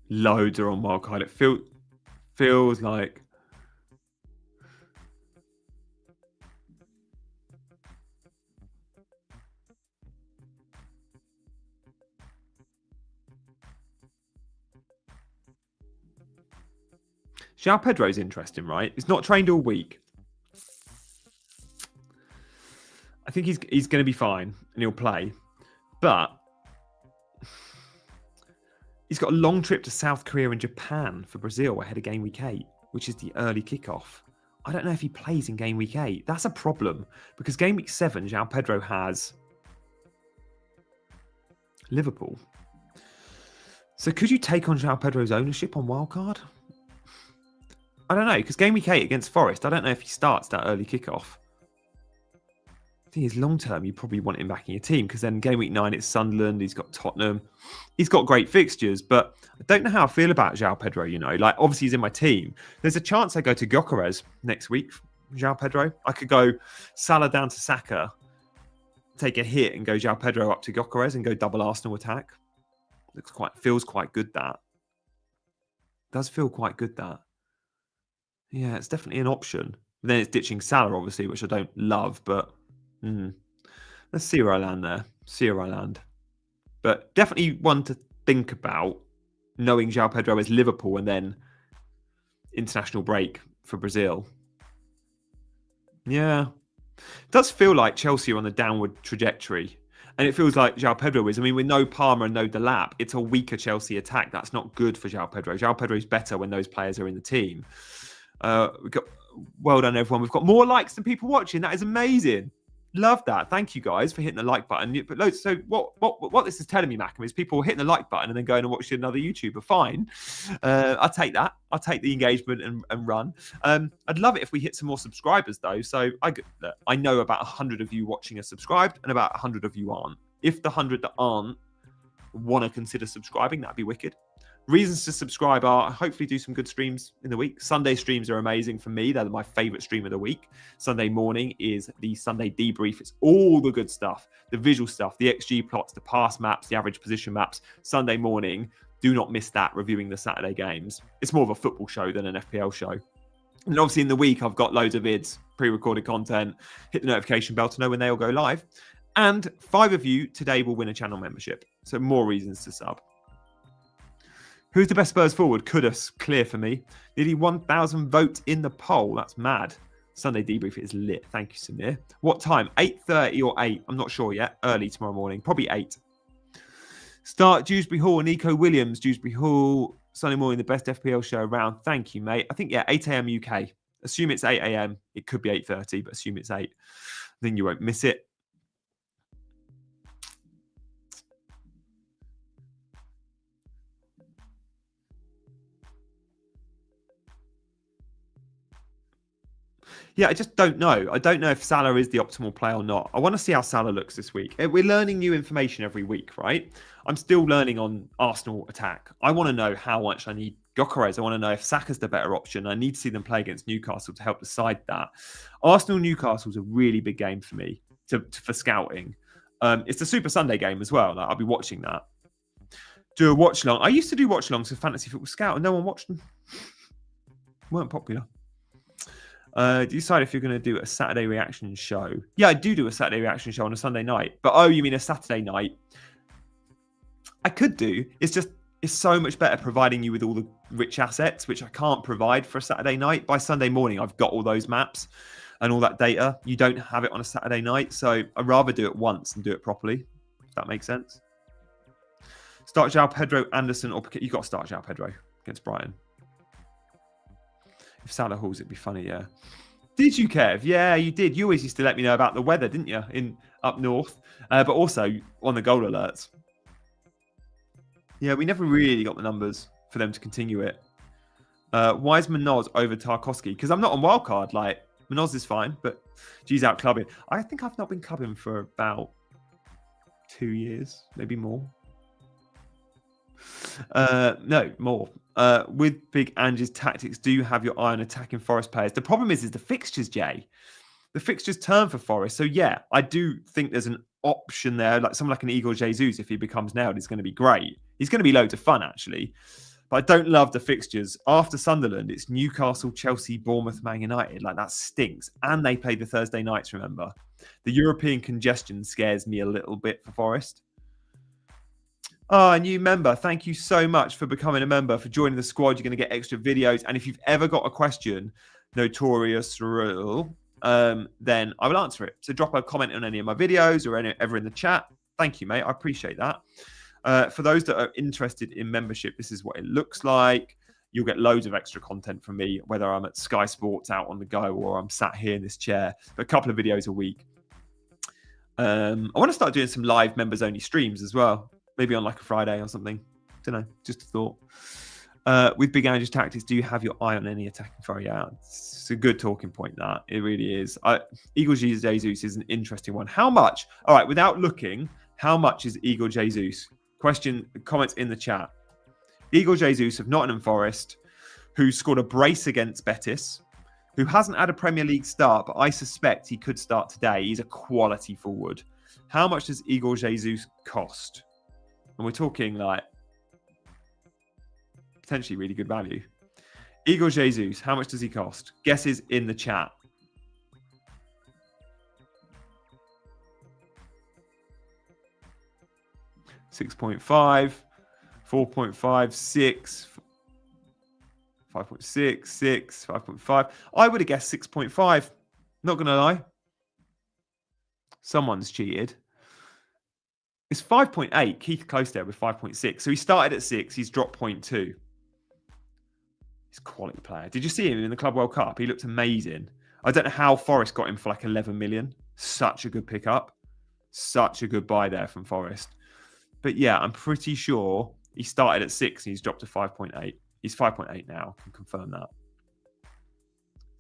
[SPEAKER 1] Loads are on wildcard. It feels like. João Pedro's interesting, right? He's not trained all week. I think he's going to be fine and he'll play. But he's got a long trip to South Korea and Japan for Brazil ahead of game week 8, which is the early kickoff. I don't know if he plays in game week 8. That's a problem because game week 7, João Pedro has Liverpool. So could you take on João Pedro's ownership on wildcard? I don't know, because game week 8 against Forest, I don't know if he starts that early kickoff. The thing is, long term, you probably want him back in your team because then game week 9, it's Sunderland, he's got Tottenham. He's got great fixtures, but I don't know how I feel about João Pedro, you know. Like, obviously, he's in my team. There's a chance I go to Gyökeres next week, João Pedro. I could go Salah down to Saka, take a hit and go João Pedro up to Gyökeres and go double Arsenal attack. Feels quite good, that. Does feel quite good, that. Yeah, it's definitely an option. But then it's ditching Salah, obviously, which I don't love, but let's see where I land there. See where I land. But definitely one to think about, knowing João Pedro is Liverpool and then international break for Brazil. Yeah. It does feel like Chelsea are on the downward trajectory. And it feels like João Pedro is. I mean, with no Palmer and no Delap, it's a weaker Chelsea attack. That's not good for João Pedro. João Pedro is better when those players are in the team. We've got, well done, everyone. We've got more likes than people watching. That is amazing. Love that. Thank you guys for hitting the like button. But so what this is telling me, Macam, is people hitting the like button and then going and watching another YouTuber. Fine. I'll take that. I'll take the engagement and run. I'd love it if we hit some more subscribers, though. So I know about 100 of you watching are subscribed and about 100 of you aren't. If the 100 that aren't want to consider subscribing, that'd be wicked. Reasons to subscribe are hopefully do some good streams in the week. Sunday streams are amazing for me. They're my favorite stream of the week. Sunday morning is the Sunday debrief. It's all the good stuff, the visual stuff, the XG plots, the pass maps, the average position maps. Sunday morning, do not miss that, reviewing the Saturday games. It's more of a football show than an FPL show. And obviously in the week, I've got loads of vids, pre-recorded content. Hit the notification bell to know when they all go live. And 5 of you today will win a channel membership. So more reasons to sub. Who's the best Spurs forward? Kudus, clear for me. Nearly 1,000 votes in the poll. That's mad. Sunday debrief is lit. Thank you, Samir. What time? 8:30 or 8? I'm not sure yet. Early tomorrow morning. Probably 8. Start Dewsbury Hall. Nico Williams, Dewsbury Hall. Sunday morning, the best FPL show around. Thank you, mate. I think, 8 a.m. UK. Assume it's 8 a.m. It could be 8:30, but assume it's 8. Then you won't miss it. Yeah, I just don't know. I don't know if Salah is the optimal play or not. I want to see how Salah looks this week. We're learning new information every week, right? I'm still learning on Arsenal attack. I want to know how much I need Gyökeres. I want to know if Saka's the better option. I need to see them play against Newcastle to help decide that. Arsenal-Newcastle is a really big game for me for scouting. It's the Super Sunday game as well. Like, I'll be watching that. Do a watch-along. I used to do watch-alongs for Fantasy Football Scout and no one watched them. Weren't popular. Do you decide if you're going to do a Saturday reaction show? Yeah, I do a Saturday reaction show on a Sunday night. But, oh, you mean a Saturday night? I could do. It's so much better providing you with all the rich assets, which I can't provide for a Saturday night. By Sunday morning, I've got all those maps and all that data. You don't have it on a Saturday night. So I'd rather do it once and do it properly, if that makes sense. Start João Pedro, Anderson, or you've got to start João Pedro against Brighton. If Salah hauls, it'd be funny, yeah. Did you, Kev? Yeah, you did. You always used to let me know about the weather, didn't you, up north? But also on the goal alerts. Yeah, we never really got the numbers for them to continue it. Why is Manoz over Tarkowski? Because I'm not on wildcard. Like, Manoz is fine, but G's out clubbing. I think I've not been clubbing for about 2 years, maybe more. No, more. With Big Angie's tactics, do you have your eye on attacking Forest players? The problem is the fixtures, Jay. The fixtures turn for Forest. So, yeah, I do think there's an option there. Like someone like an Igor Jesus, if he becomes nailed, is going to be great. He's going to be loads of fun, actually. But I don't love the fixtures. After Sunderland, it's Newcastle, Chelsea, Bournemouth, Man United. Like, that stinks. And they play the Thursday nights, remember. The European congestion scares me a little bit for Forest. Oh, a new member. Thank you so much for becoming a member, for joining the squad. You're going to get extra videos. And if you've ever got a question, notorious rule, then I will answer it. So drop a comment on any of my videos or ever in the chat. Thank you, mate. I appreciate that. For those that are interested in membership, this is what it looks like. You'll get loads of extra content from me, whether I'm at Sky Sports out on the go or I'm sat here in this chair, but a couple of videos a week. I want to start doing some live members only streams as well. Maybe on like a Friday or something. Don't know. Just a thought. With Big Andrew's tactics, do you have your eye on any attacking throw? Yeah, it's a good talking point, that. It really is. Igor Jesus is an interesting one. How much? All right, without looking, how much is Igor Jesus? Comments in the chat. Igor Jesus of Nottingham Forest, who scored a brace against Betis, who hasn't had a Premier League start, but I suspect he could start today. He's a quality forward. How much does Igor Jesus cost? And we're talking like potentially really good value. Igor Jesus, how much does he cost? Guesses in the chat. $6.5, 4.5, 6, 5.6, 6, 5.5. I would have guessed 6.5. Not going to lie. Someone's cheated. It's 5.8. Keith close there with 5.6. So he started at 6. He's dropped 0.2. He's a quality player. Did you see him in the Club World Cup? He looked amazing. I don't know how Forest got him for like 11 million. Such a good pickup. Such a good buy there from Forest. But yeah, I'm pretty sure he started at 6 and he's dropped to 5.8. He's 5.8 now. I can confirm that.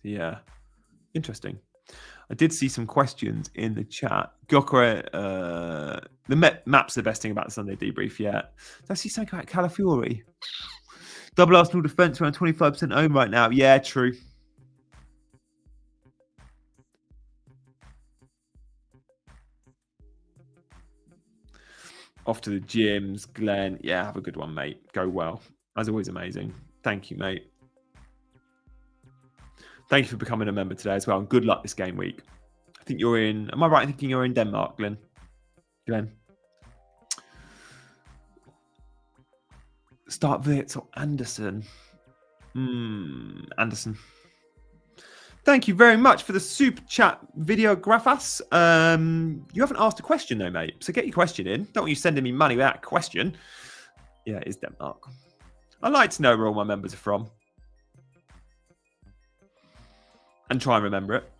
[SPEAKER 1] Yeah. Interesting. I did see some questions in the chat. Gokore, the map's the best thing about the Sunday debrief yet. Did I see something about Calafiori? Double Arsenal defence around 25% owned right now. Yeah, true. Off to the gyms, Glenn. Yeah, have a good one, mate. Go well. As always, amazing. Thank you, mate. Thank you for becoming a member today as well. And good luck this game week. I think you're in... Am I right in thinking you're in Denmark, Glenn? Glenn? Start Wirtz or Anderson? Anderson. Thank you very much for the super chat video, Grafas. You haven't asked a question though, mate. So get your question in. Don't want you sending me money without a question. Yeah, it is Denmark. I'd like to know where all my members are from. And try and remember it.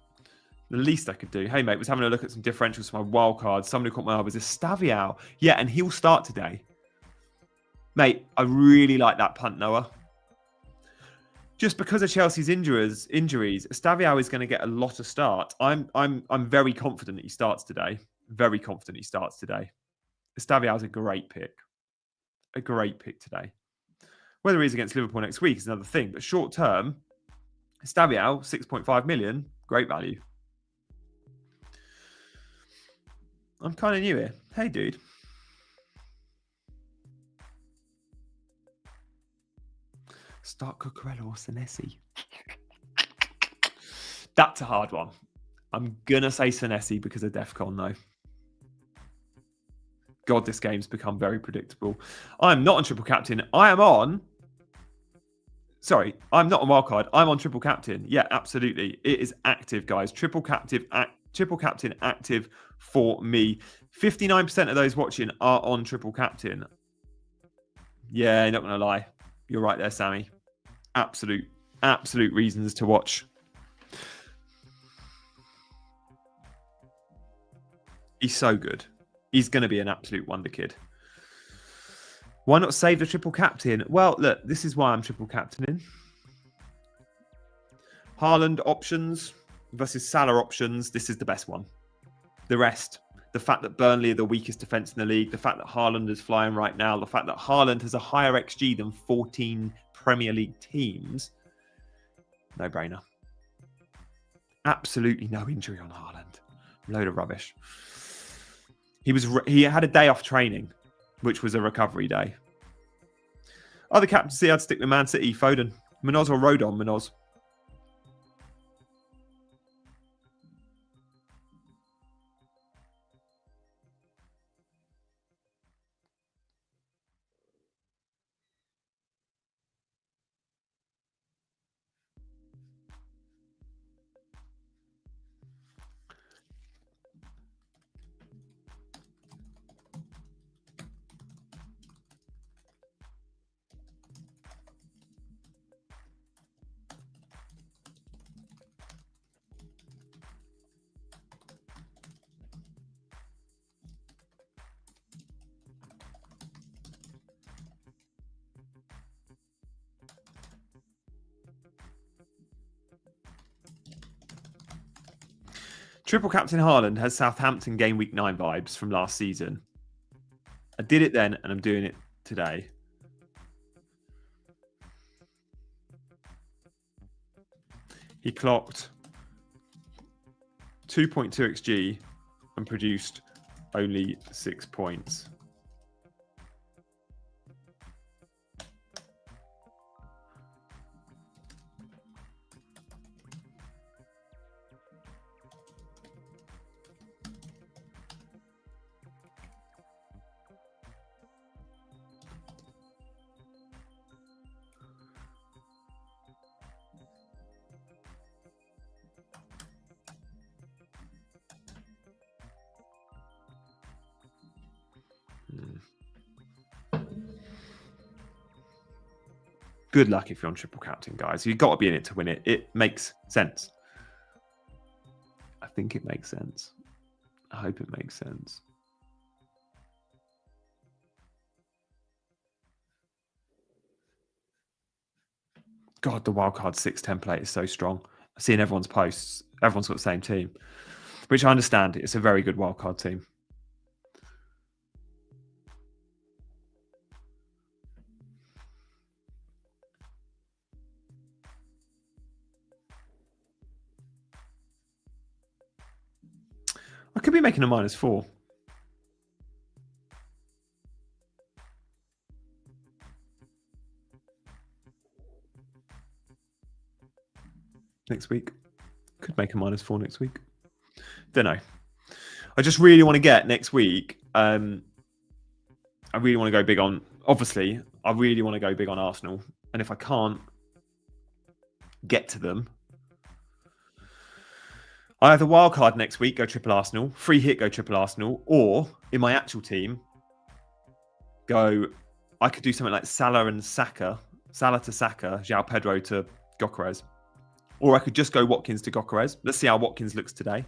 [SPEAKER 1] The least I could do. Hey, mate, was having a look at some differentials for my wild cards. Somebody caught my eye was a Staviao. Yeah, and he'll start today. Mate, I really like that punt, Noah. Just because of Chelsea's injuries, Staviao is going to get a lot of starts. I'm very confident that he starts today. Very confident he starts today. Staviao is a great pick. A great pick today. Whether he's against Liverpool next week is another thing. But short term, Staviao, 6.5 million, great value. I'm kind of new here. Hey, dude. Start Cucurella or Senesi? That's a hard one. I'm going to say Senesi because of DEFCON, though. God, this game's become very predictable. I'm not on triple captain. I am on... Sorry, I'm not on wildcard. I'm on triple captain. Yeah, absolutely. It is active, guys. Triple captain active for me. 59% of those watching are on triple captain. Yeah, not going to lie. You're right there, Sammy. Absolute reasons to watch. He's so good. He's going to be an absolute wonder kid. Why not save the triple captain? Well, look, this is why I'm triple captaining. Haaland options versus Salah options. This is the best one. The rest, the fact that Burnley are the weakest defence in the league, the fact that Haaland is flying right now, the fact that Haaland has a higher XG than 14 Premier League teams. No brainer. Absolutely no injury on Haaland. Load of rubbish. He had a day off training, which was a recovery day. Other captaincy, I'd stick with Man City, Foden. Munoz or Rodon, Munoz. Triple captain Haaland has Southampton game week 9 vibes from last season. I did it then, and I'm doing it today. He clocked 2.2 XG and produced only 6 points. Good luck if you're on triple captain, guys. You've got to be in it to win it. It makes sense. I think it makes sense. I hope it makes sense. God, the wildcard 6 template is so strong. I've seen everyone's posts. Everyone's got the same team, which I understand. It's a very good wildcard team. I could be making a -4. Next week. Could make a -4 next week. Don't know. I just really want to get next week. I really want to go big on, obviously, I really want to go big on Arsenal. And if I can't get to them, I either wildcard next week, go triple Arsenal, free hit, go triple Arsenal, or in my actual team, I could do something like Salah and Saka, Salah to Saka, João Pedro to Gyökeres. Or I could just go Watkins to Gyökeres. Let's see how Watkins looks today.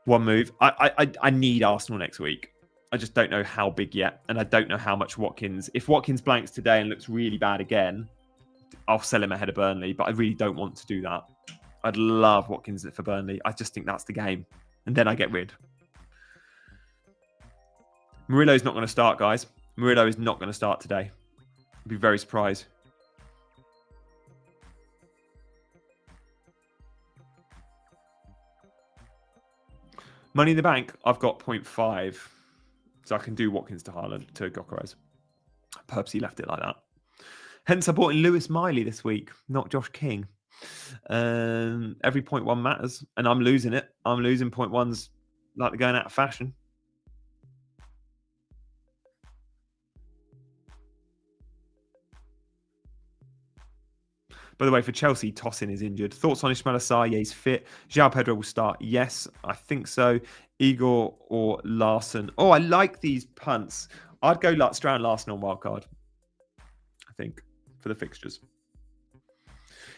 [SPEAKER 1] One move. I need Arsenal next week. I just don't know how big yet. And I don't know how much Watkins. If Watkins blanks today and looks really bad again, I'll sell him ahead of Burnley. But I really don't want to do that. I'd love Watkins for Burnley. I just think that's the game. And then I get rid. Murillo's not going to start, guys. Murillo is not going to start today. I'd be very surprised. Money in the bank, I've got 0.5. So I can do Watkins to Haaland, to Gyökeres. I purposely left it like that. Hence, I bought in Lewis Miley this week, not Josh King. Every 0.1 matters, and I'm losing it. I'm losing 0.1s like they're going out of fashion. By the way, for Chelsea, Tosin is injured. Thoughts on Ismail Assar? Yeah, he's fit. João Pedro will start. Yes, I think so. Igor or Larson. Oh, I like these punts. I'd go Strand Larson on wildcard, I think, for the fixtures.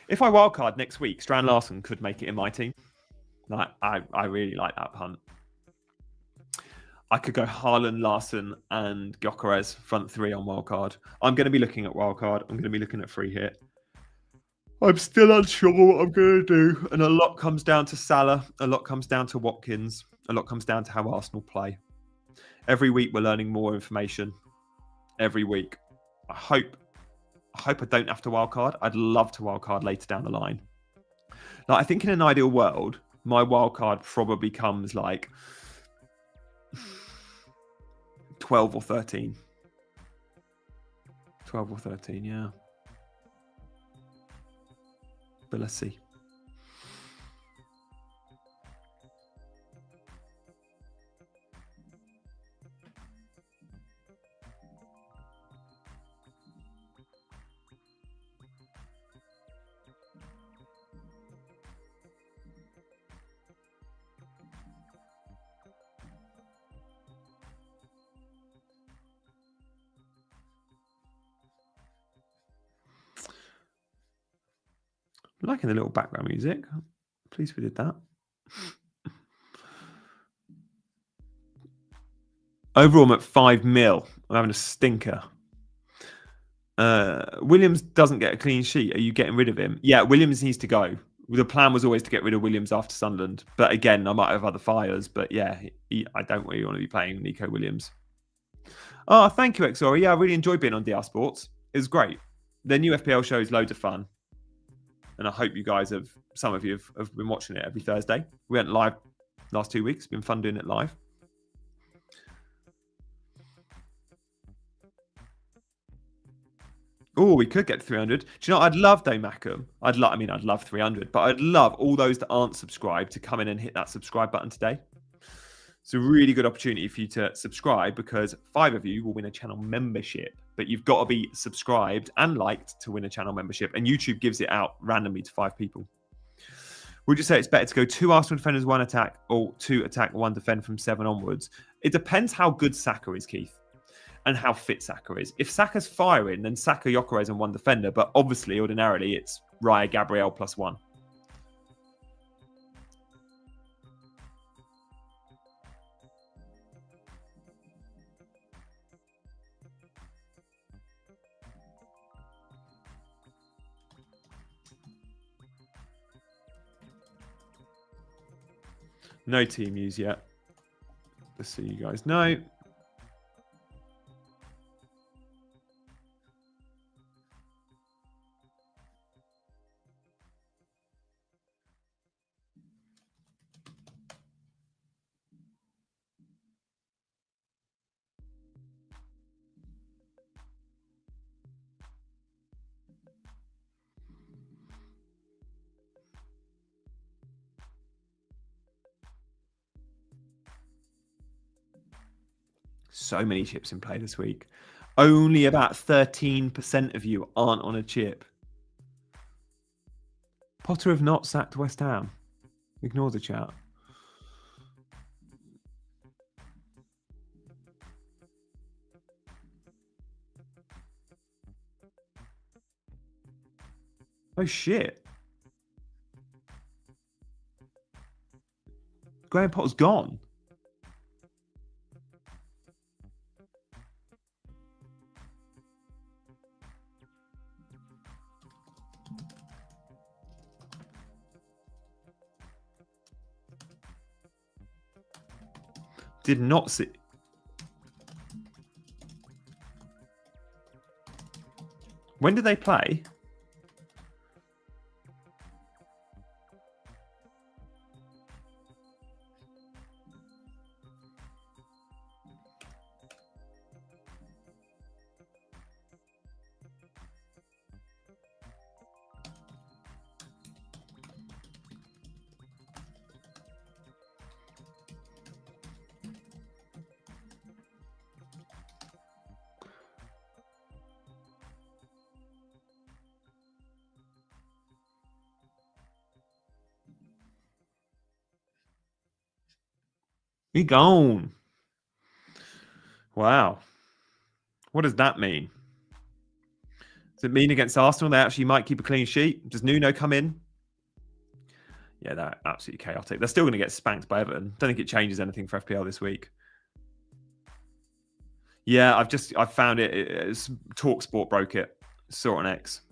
[SPEAKER 1] If I wildcard next week, Strand Larson could make it in my team. Like, I really like that punt. I could go Haaland, Larson, and Gyökeres front three on wildcard. I'm going to be looking at wildcard. I'm going to be looking at free hit. I'm still unsure what I'm going to do. And a lot comes down to Salah. A lot comes down to Watkins. A lot comes down to how Arsenal play. Every week we're learning more information. Every week. I hope I don't have to wildcard. I'd love to wildcard later down the line. Like, I think in an ideal world, my wildcard probably comes like 12 or 13. 12 or 13, yeah. But let's see. I'm liking the little background music. Pleased we did that. Overall, I'm at 5 mil. I'm having a stinker. Williams doesn't get a clean sheet. Are you getting rid of him? Yeah, Williams needs to go. The plan was always to get rid of Williams after Sunderland. But again, I might have other fires. But yeah, I don't really want to be playing Nico Williams. Oh, thank you, XORI. Yeah, I really enjoyed being on DR Sports. It was great. The new FPL show is loads of fun. And I hope you guys some of you have been watching it every Thursday. We went live last 2 weeks. It's been fun doing it live. Oh, we could get to 300. Do you know what I'd love, though, Mackham? I'd love 300, but I'd love all those that aren't subscribed to come in and hit that subscribe button today. It's a really good opportunity for you to subscribe because 5 of you will win a channel membership, but you've got to be subscribed and liked to win a channel membership, and YouTube gives it out randomly to 5 people. Would you say it's better to go 2 Arsenal defenders, 1 attack, or 2 attack, 1 defend from 7 onwards? It depends how good Saka is, Keith, and how fit Saka is. If Saka's firing, then Saka, Gyökeres, and 1 defender, but obviously, ordinarily, it's Raya, Gabriel plus 1. No team use yet. Just so you guys know. So many chips in play this week. Only about 13% of you aren't on a chip. Potter have not sacked West Ham. Ignore the chat. Oh, shit. Graham Potter's gone. Did not see. When did they play? He gone. Wow. What does that mean? Does it mean against Arsenal they actually might keep a clean sheet? Does Nuno come in? Yeah, they're absolutely chaotic. They're still going to get spanked by Everton. Don't think it changes anything for FPL this week. Yeah, I've found it. It's TalkSport broke it. Saw it on X.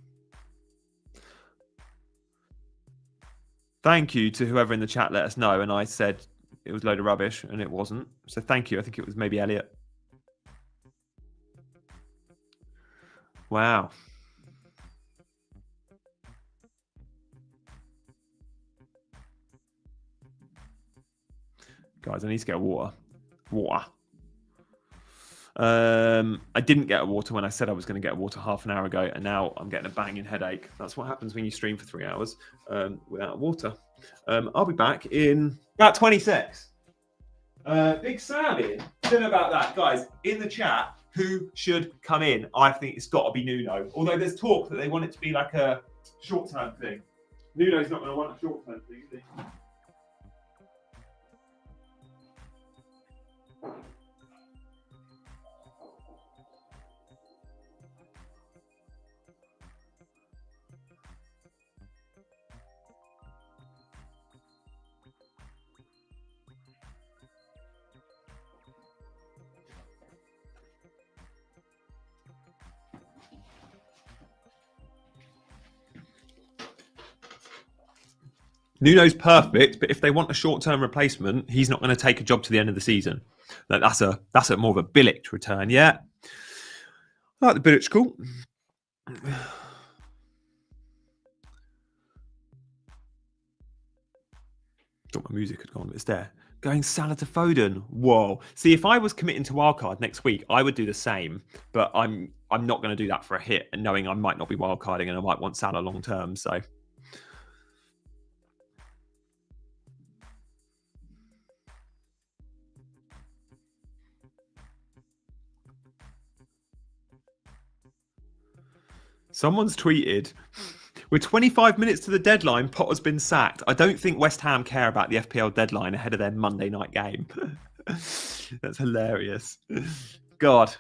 [SPEAKER 1] Thank you to whoever in the chat let us know, and I said it was a load of rubbish, and it wasn't. So thank you. I think it was maybe Elliot. Wow. Guys, I need to get water. Water. I didn't get a water when I said I was going to get a water half an hour ago, and now I'm getting a banging headache. That's what happens when you stream for 3 hours without water. I'll be back in about 26. Big Sam in. Don't know about that, guys. In the chat, who should come in? I think it's got to be Nuno. Although there's talk that they want it to be like a short-term thing. Nuno's not going to want a short-term thing, is he? Nuno's perfect, but if they want a short-term replacement, he's not going to take a job to the end of the season. That's a more of a Bilic return, yeah. I like the Bilic call. Thought my music had gone, but it's there. Going Salah to Foden. Whoa. See, if I was committing to wildcard next week, I would do the same, but I'm not going to do that for a hit, and knowing I might not be wildcarding and I might want Salah long term, so. Someone's tweeted, we're 25 minutes to the deadline, Potter's been sacked. I don't think West Ham care about the FPL deadline ahead of their Monday night game. That's hilarious. God,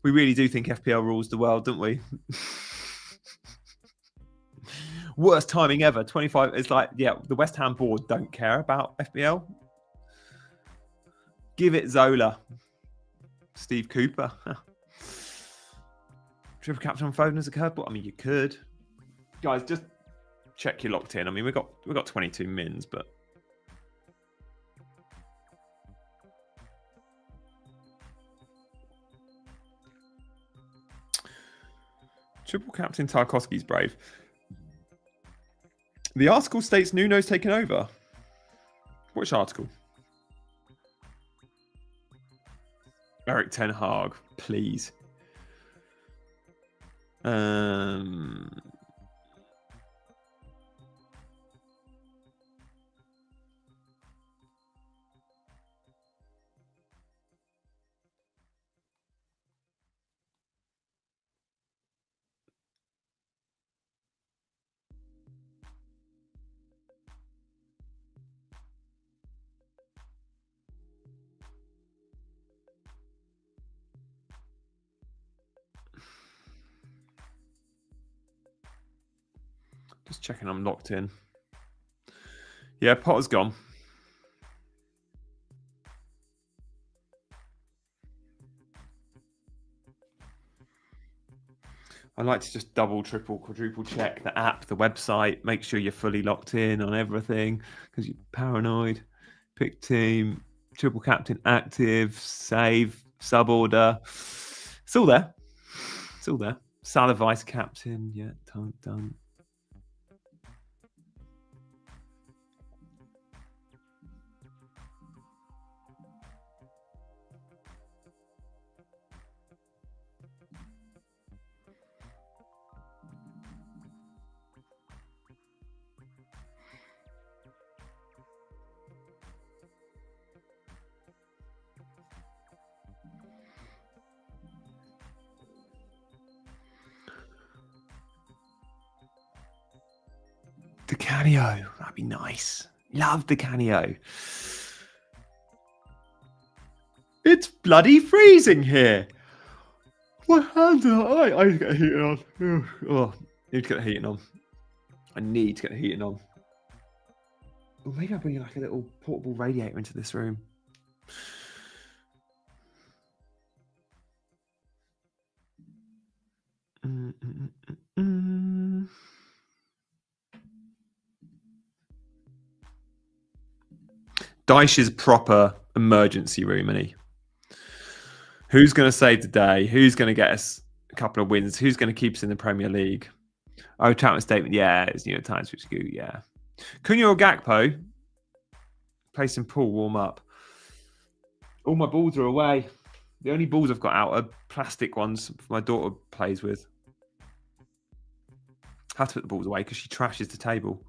[SPEAKER 1] we really do think FPL rules the world, don't we? Worst timing ever. 25, it's like, yeah, the West Ham board don't care about FPL. Give it Zola. Steve Cooper. Triple captain on Foden as a curveball. I mean, you could, guys. Just check you're locked in. I mean, we got 22 mins, but triple captain Tarkowski's brave. The article states Nuno's taken over. Which article? Eric Ten Hag, please. Just checking I'm locked in. Yeah, Potter's gone. I like to just double, triple, quadruple check the app, the website, make sure you're fully locked in on everything because you're paranoid. Pick team, triple captain active, save, sub order. It's all there. It's all there. Salah vice captain, yeah, done. Di Canio, that'd be nice. Love Di Canio. It's bloody freezing here. My hands are. I need to get heating on. Oh, need to get the heating on. I need to get the heating on. Or maybe I'll bring like a little portable radiator into this room. Dyche's proper emergency room, isn't he? Who's going to save the day? Who's going to get us a couple of wins? Who's going to keep us in the Premier League? Oh, Chapman statement. Yeah, it's New York Times, which is good. Yeah. Cunha or Gakpo? Play some pool, warm up. All my balls are away. The only balls I've got out are plastic ones my daughter plays with. I have to put the balls away because she trashes the table.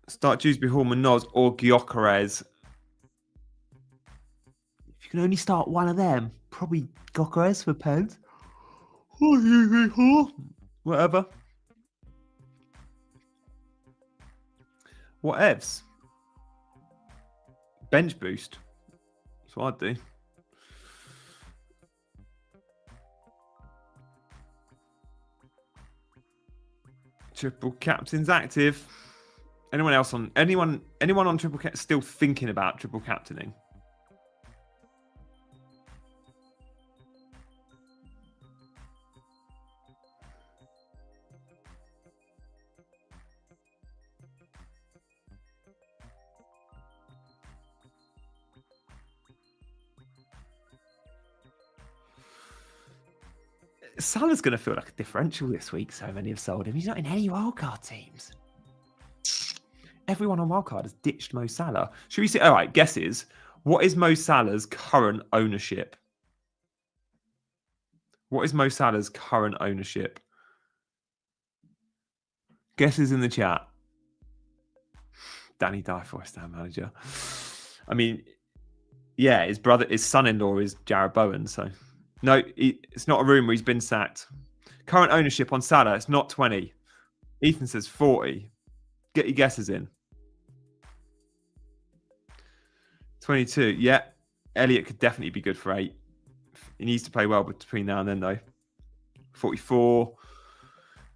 [SPEAKER 1] Start Dewsbury, Hallman, Noz, or Gyökeres. If you can only start one of them, probably Gyökeres for pens. Whatever. Whatevs. Bench boost. That's what I'd do. Triple captain's active. Anyone else on anyone on triple cap still thinking about triple captaining? Salah's going to feel like a differential this week. So many have sold him. He's not in any wildcard teams. Everyone on wildcard has ditched Mo Salah. Should we see? All right, guesses. What is Mo Salah's current ownership? What is Mo Salah's current ownership? Guesses in the chat. Danny Dye, West Ham manager. I mean, yeah, his son-in-law is Jared Bowen, so... No, it's not a rumor. He's been sacked. Current ownership on Salah, it's not 20. Ethan says 40. Get your guesses in. 22. Yeah. Elliot could definitely be good for 8. He needs to play well between now and then, though. 44.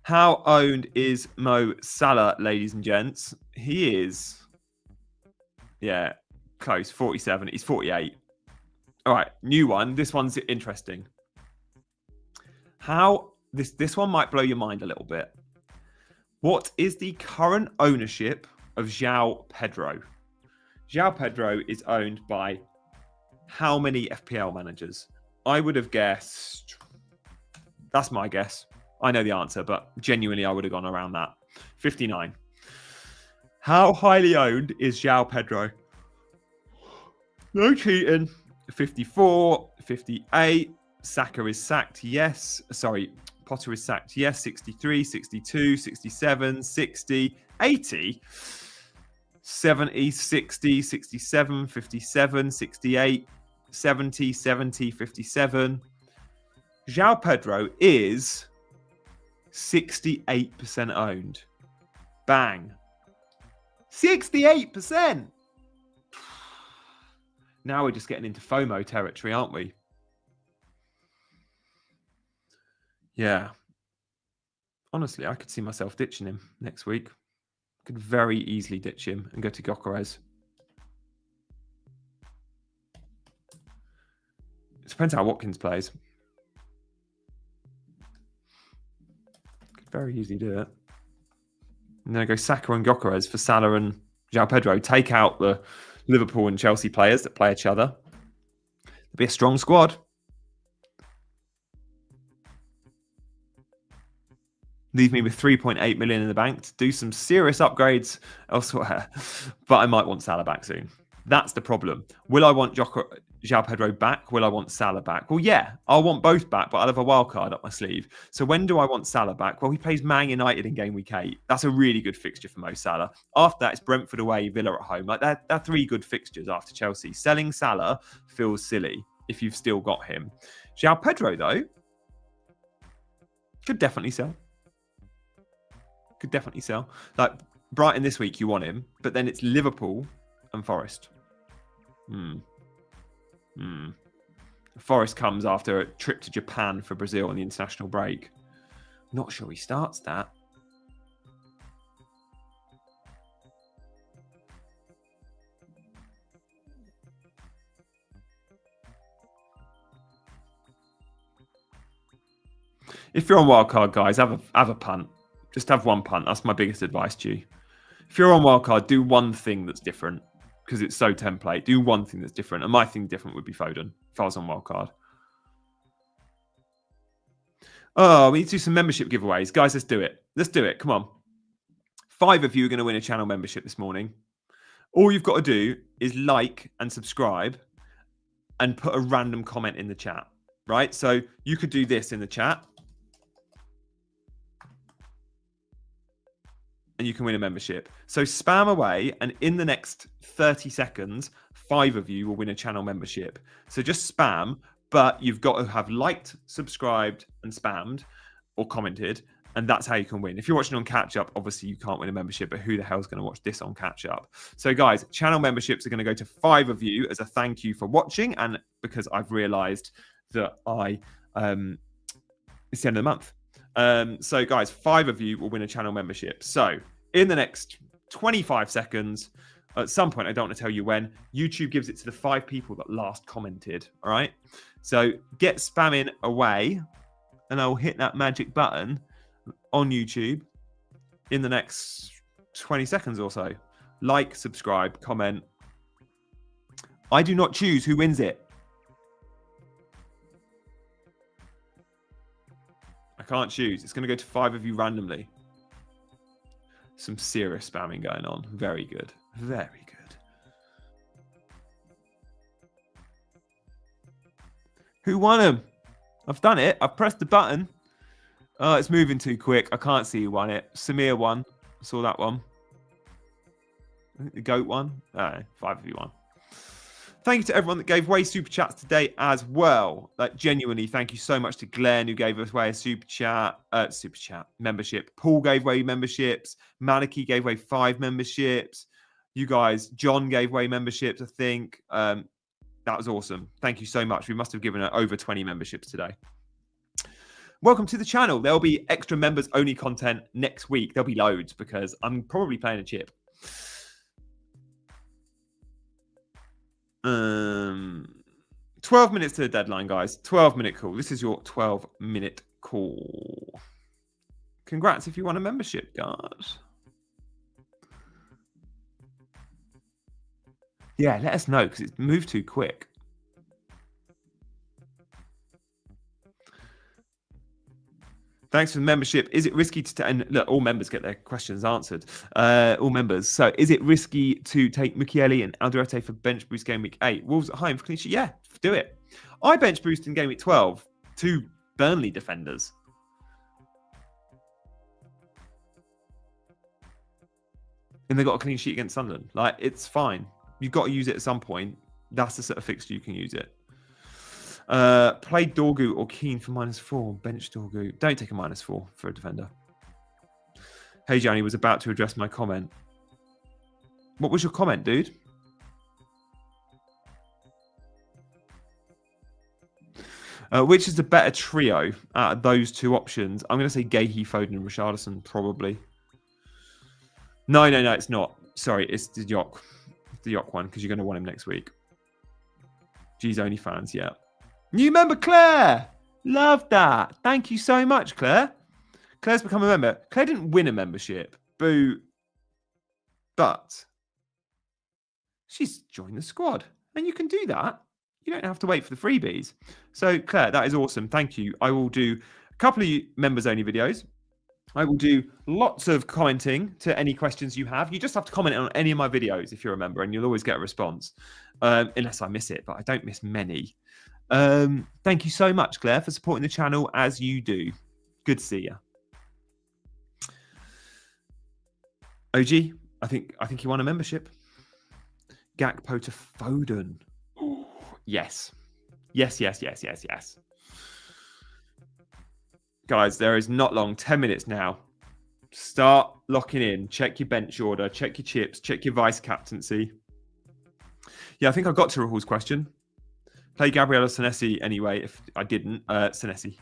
[SPEAKER 1] How owned is Mo Salah, ladies and gents? He is... Yeah, close. 47. He's 48. All right, new one. This one's interesting. This one might blow your mind a little bit. What is the current ownership of João Pedro? João Pedro is owned by how many FPL managers? I would have guessed... That's my guess. I know the answer, but genuinely I would have gone around that. 59. How highly owned is João Pedro? No cheating. 54, 58. Saka is sacked, yes. Sorry, Potter is sacked, yes. 63, 62, 67, 60, 80, 70, 60, 67, 57, 68, 70, 70, 57. João Pedro is 68% owned. Bang. 68%! Now we're just getting into FOMO territory, aren't we? Yeah. Honestly, I could see myself ditching him next week. Could very easily ditch him and go to Gyökeres. It depends how Watkins plays. Could very easily do it. And then I go Saka and Gyökeres for Salah and João Pedro. Take out the Liverpool and Chelsea players that play each other. It'll be a strong squad. Leave me with 3.8 million in the bank to do some serious upgrades elsewhere. But I might want Salah back soon. That's the problem. Will I want João Pedro back? Will I want Salah back? Well, yeah, I'll want both back, but I'll have a wild card up my sleeve. So when do I want Salah back? Well, he plays Man United in Gameweek 8. That's a really good fixture for Mo Salah. After that, it's Brentford away, Villa at home. Like they're 3 good fixtures after Chelsea. Selling Salah feels silly if you've still got him. João Pedro, though, could definitely sell. Could definitely sell. Like Brighton this week, you want him, but then it's Liverpool and Forest. Forest comes after a trip to Japan for Brazil on the international break. Not sure he starts that. If you're on wildcard, guys, have a punt. Just have one punt. That's my biggest advice to you. If you're on wildcard, do one thing that's different because it's so template. Do one thing that's different. And my thing different would be Foden if I was on wildcard. Oh, we need to do some membership giveaways. Guys, let's do it. Let's do it. Come on. 5 of you are going to win a channel membership this morning. All you've got to do is like and subscribe and put a random comment in the chat, right? So you could do this in the chat and you can win a membership. So spam away, and in the next 30 seconds, 5 of you will win a channel membership. So just spam, but you've got to have liked, subscribed, and spammed or commented, and that's how you can win. If you're watching on catch up, obviously you can't win a membership, but who the hell is going to watch this on catch up? So guys, channel memberships are going to go to 5 of you as a thank you for watching, and because I've realized that it's the end of the month. So guys, 5 of you will win a channel membership. So in the next 25 seconds, at some point, I don't want to tell you when, YouTube gives it to the 5 people that last commented. All right. So get spamming away, and I'll hit that magic button on YouTube in the next 20 seconds or so. Like, subscribe, comment. I do not choose who wins it. I can't choose. It's going to go to 5 of you randomly. Some serious spamming going on. Very good. Very good. Who won them? I've done it. I've pressed the button. Oh, it's moving too quick. I can't see who won it. Samir won. I saw that one. I think the GOAT won. 5 of you won. Thank you to everyone that gave away super chats today as well. Like, genuinely, thank you so much to Glenn, who gave us away a super chat membership. Paul gave away memberships. Maliki gave away 5 memberships. You guys, John gave away memberships, I think. That was awesome. Thank you so much. We must have given over 20 memberships today. Welcome to the channel. There'll be extra members only content next week. There'll be loads because I'm probably playing a chip. 12 minutes to the deadline, guys. 12-minute call. This is your 12-minute call. Congrats if you want a membership, guys. Yeah, let us know because it's moved too quick. Thanks for the membership. Is it risky to... And look, all members get their questions answered. All members. So, is it risky to take Mukiele and Alderete for bench boost game week 8? Wolves at home for clean sheet? Yeah, do it. I bench boost in game week 12 2 Burnley defenders. And they got a clean sheet against Sunderland. Like, it's fine. You've got to use it at some point. That's the sort of fixture you can use it. Play Dorgu or Keane for -4. Bench Dorgu. Don't take a -4 for a defender. Hey, Johnny, was about to address my comment. What was your comment, dude? Which is the better trio out of those 2 options? I'm going to say Gahey, Foden, and Richarlison, probably. No, it's not. Sorry, it's the Yok. It's the Yok one, because you're going to want him next week. G's only fans, yeah. New member, Claire. Love that. Thank you so much, Claire. Claire's become a member. Claire didn't win a membership. Boo. But she's joined the squad. And you can do that. You don't have to wait for the freebies. So, Claire, that is awesome. Thank you. I will do a couple of members-only videos. I will do lots of commenting to any questions you have. You just have to comment on any of my videos if you're a member, and you'll always get a response. Unless I miss it, but I don't miss many. Thank you so much, Claire, for supporting the channel as you do. Good to see you. OG, I think you won a membership. Gakpo to Foden. Ooh, yes. Yes. Guys, there is not long. 10 minutes now. Start locking in. Check your bench order. Check your chips. Check your vice captaincy. Yeah, I think I got to Rahul's question. Play Gabriel Senesi anyway. If I didn't, Senesi.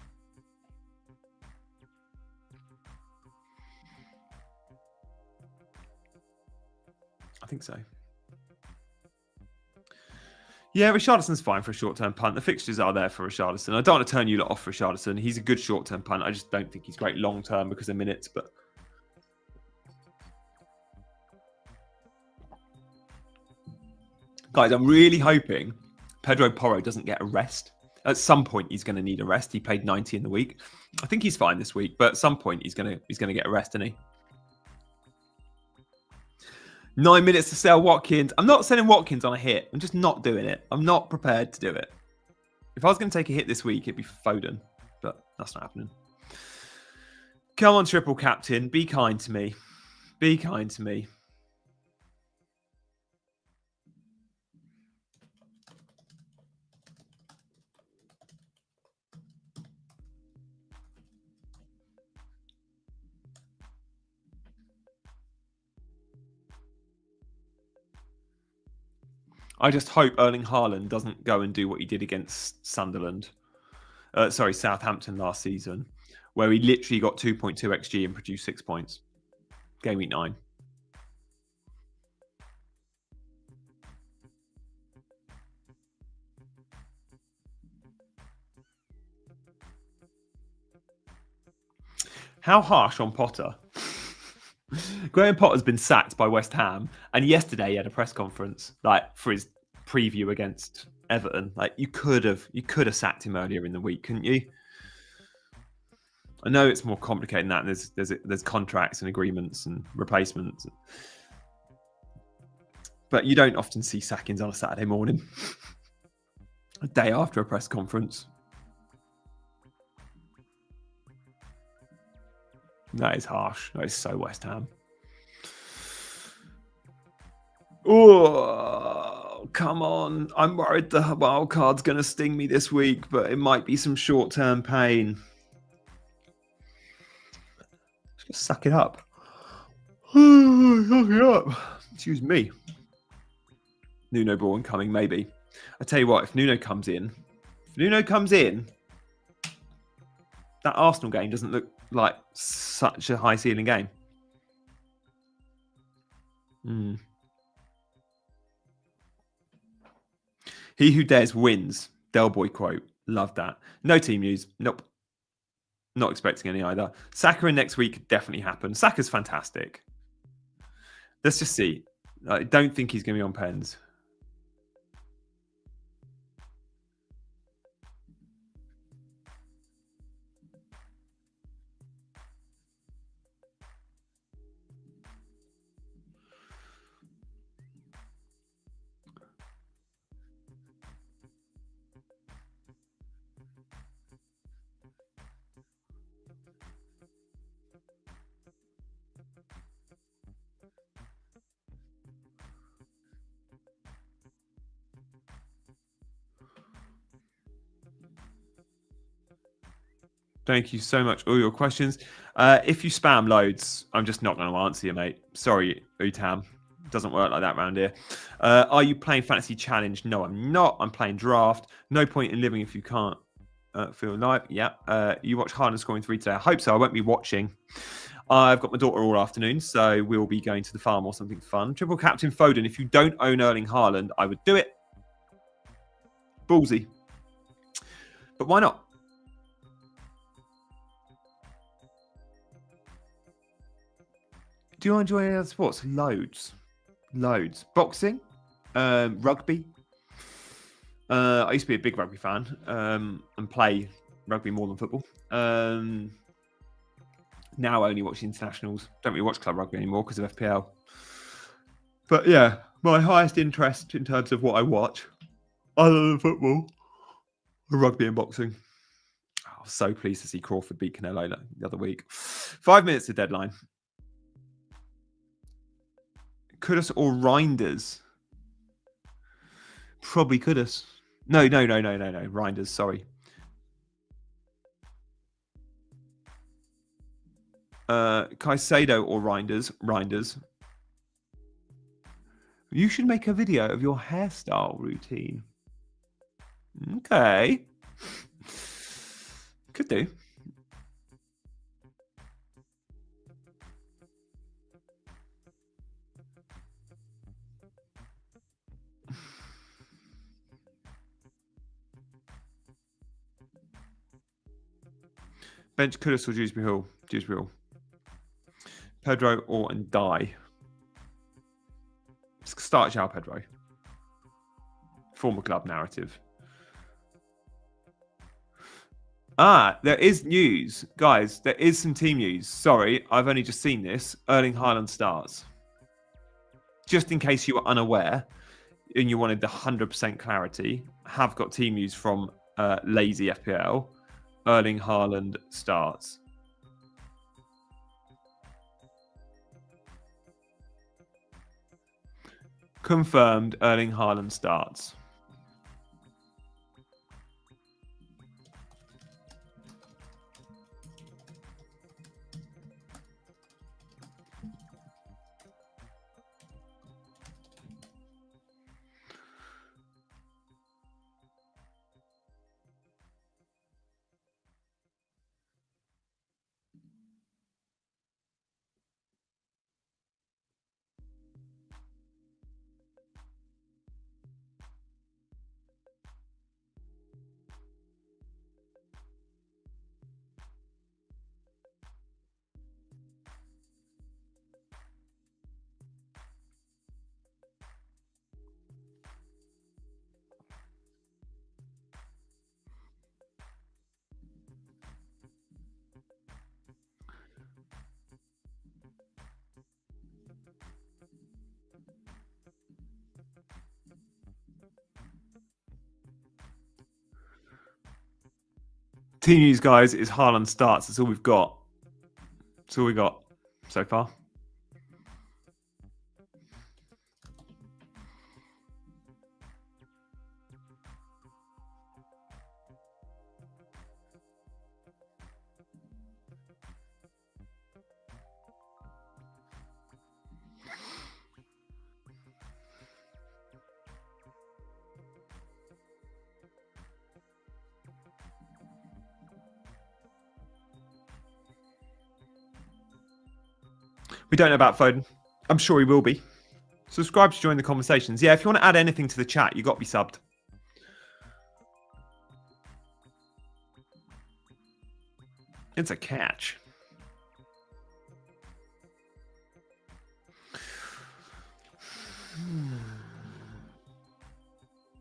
[SPEAKER 1] I think so. Yeah, Richarlison's fine for a short-term punt. The fixtures are there for Richarlison. I don't want to turn you lot off for Richarlison. He's a good short-term punt. I just don't think he's great long-term because of minutes. But guys, I'm really hoping Pedro Porro doesn't get a rest. At some point, he's going to need a rest. He played 90 in the week. I think he's fine this week, but at some point, he's going to get a rest, isn't he? 9 minutes to sell Watkins. I'm not selling Watkins on a hit. I'm just not doing it. I'm not prepared to do it. If I was going to take a hit this week, it'd be Foden, but that's not happening. Come on, triple captain. Be kind to me. Be kind to me. I just hope Erling Haaland doesn't go and do what he did against Southampton last season, where he literally got 2.2 XG and produced 6 points. Game week 9. How harsh on Potter. Graham Potter's been sacked by West Ham, and yesterday he had a press conference for his preview against Everton. You could have sacked him earlier in the week, couldn't you? I know it's more complicated than that. There's contracts and agreements and replacements, but you don't often see sackings on a Saturday morning, a day after a press conference. That is harsh. That is so West Ham. Oh, come on. I'm worried the wild card's going to sting me this week, but it might be some short-term pain. Just suck it up. Suck it up. Excuse me. Nuno Braun coming, maybe. I tell you what, if Nuno comes in, that Arsenal game doesn't look like such a high ceiling game. He who dares wins. Del Boy quote. Love that. No team news. Nope. Not expecting any either. Saka in next week definitely happen. Saka's fantastic. Let's just see. I don't think he's going to be on pens. Thank you so much. All your questions. If you spam loads, I'm just not going to answer you, mate. Sorry, Utam. Doesn't work like that around here. Are you playing Fantasy Challenge? No, I'm not. I'm playing Draft. No point in living if you can't feel live. Yeah. You watch Haaland scoring 3 today. I hope so. I won't be watching. I've got my daughter all afternoon, so we'll be going to the farm or something fun. Triple Captain Foden. If you don't own Erling Haaland, I would do it. Ballsy. But why not? Do you enjoy any other sports? Loads. Boxing, rugby. I used to be a big rugby fan and play rugby more than football. Now I only watch internationals. Don't really watch club rugby anymore because of FPL. But yeah, my highest interest in terms of what I watch, other than football, are rugby and boxing. I was so pleased to see Crawford beat Canelo the other week. 5 minutes to deadline. Kudus or Reinders? Probably Kudus. No. Reinders, sorry. Caicedo or Reinders. You should make a video of your hairstyle routine. Okay. Could do. Bench Kudus or Dewsbury Hall. Pedro or and die. Start João Pedro. Former club narrative. There is news. Guys, there is some team news. Sorry, I've only just seen this. Erling Haaland starts. just in case you were unaware and you wanted the 100% clarity, have got team news from Lazy FPL. Erling Haaland starts. Confirmed, Erling Haaland starts. Team news, guys, is Haaland starts. That's all we've got. That's all we got so far. We don't know about Foden. I'm sure he will be. Subscribe to join the conversations. Yeah, if you want to add anything to the chat, you've got to be subbed. It's a catch.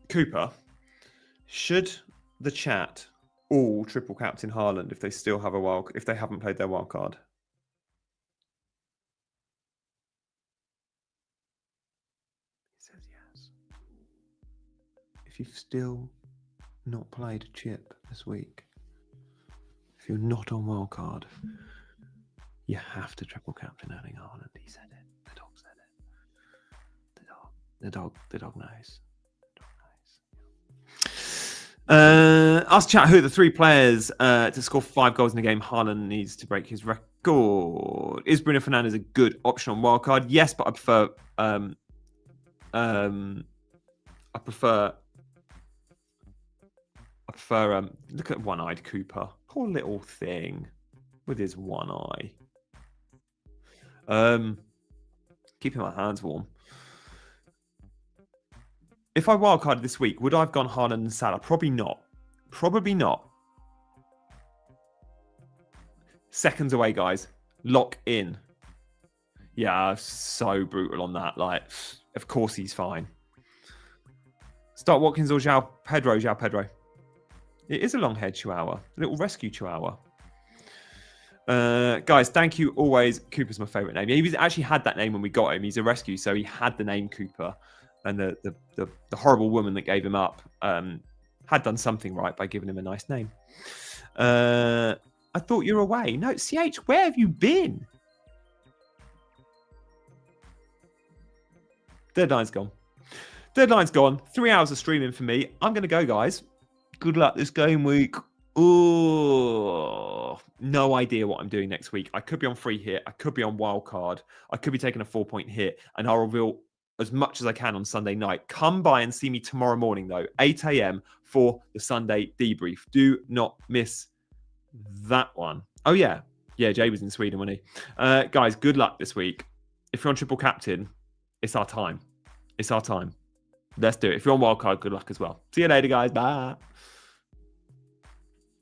[SPEAKER 1] Cooper, should the chat all triple captain Haaland if they still have if they haven't played their wild card? If you've still not played a chip this week, if you're not on wildcard, you have to triple captain Erling Haaland. He said it. The dog said it. The dog knows. Ask chat who are the 3 players to score 5 goals in a game Haaland needs to break his record. Is Bruno Fernandes a good option on wildcard? Yes, but I prefer look at one-eyed Cooper. Poor little thing with his one eye. Keeping my hands warm. If I wildcarded this week, would I have gone Haaland and Salah? Probably not. Probably not. Seconds away, guys. Lock in. Yeah, so brutal on that. Like, of course he's fine. Start Watkins or João Pedro. João Pedro. It is a long-haired chihuahua. A little rescue chihuahua. Guys, thank you always. Cooper's my favourite name. He actually had that name when we got him. He's a rescue, so he had the name Cooper. And the horrible woman that gave him up had done something right by giving him a nice name. I thought you were away. No, CH, where have you been? Deadline's gone. Deadline's gone. 3 hours of streaming for me. I'm going to go, guys. Good luck this game week. Oh, no idea what I'm doing next week. I could be on free hit. I could be on wildcard. I could be taking a 4-point hit. And I'll reveal as much as I can on Sunday night. Come by and see me tomorrow morning, though, 8 a.m. for the Sunday debrief. Do not miss that one. Oh, yeah. Yeah, Jay was in Sweden, wasn't he? Guys, good luck this week. If you're on triple captain, it's our time. It's our time. Let's do it. If you're on wildcard, good luck as well. See you later, guys. Bye.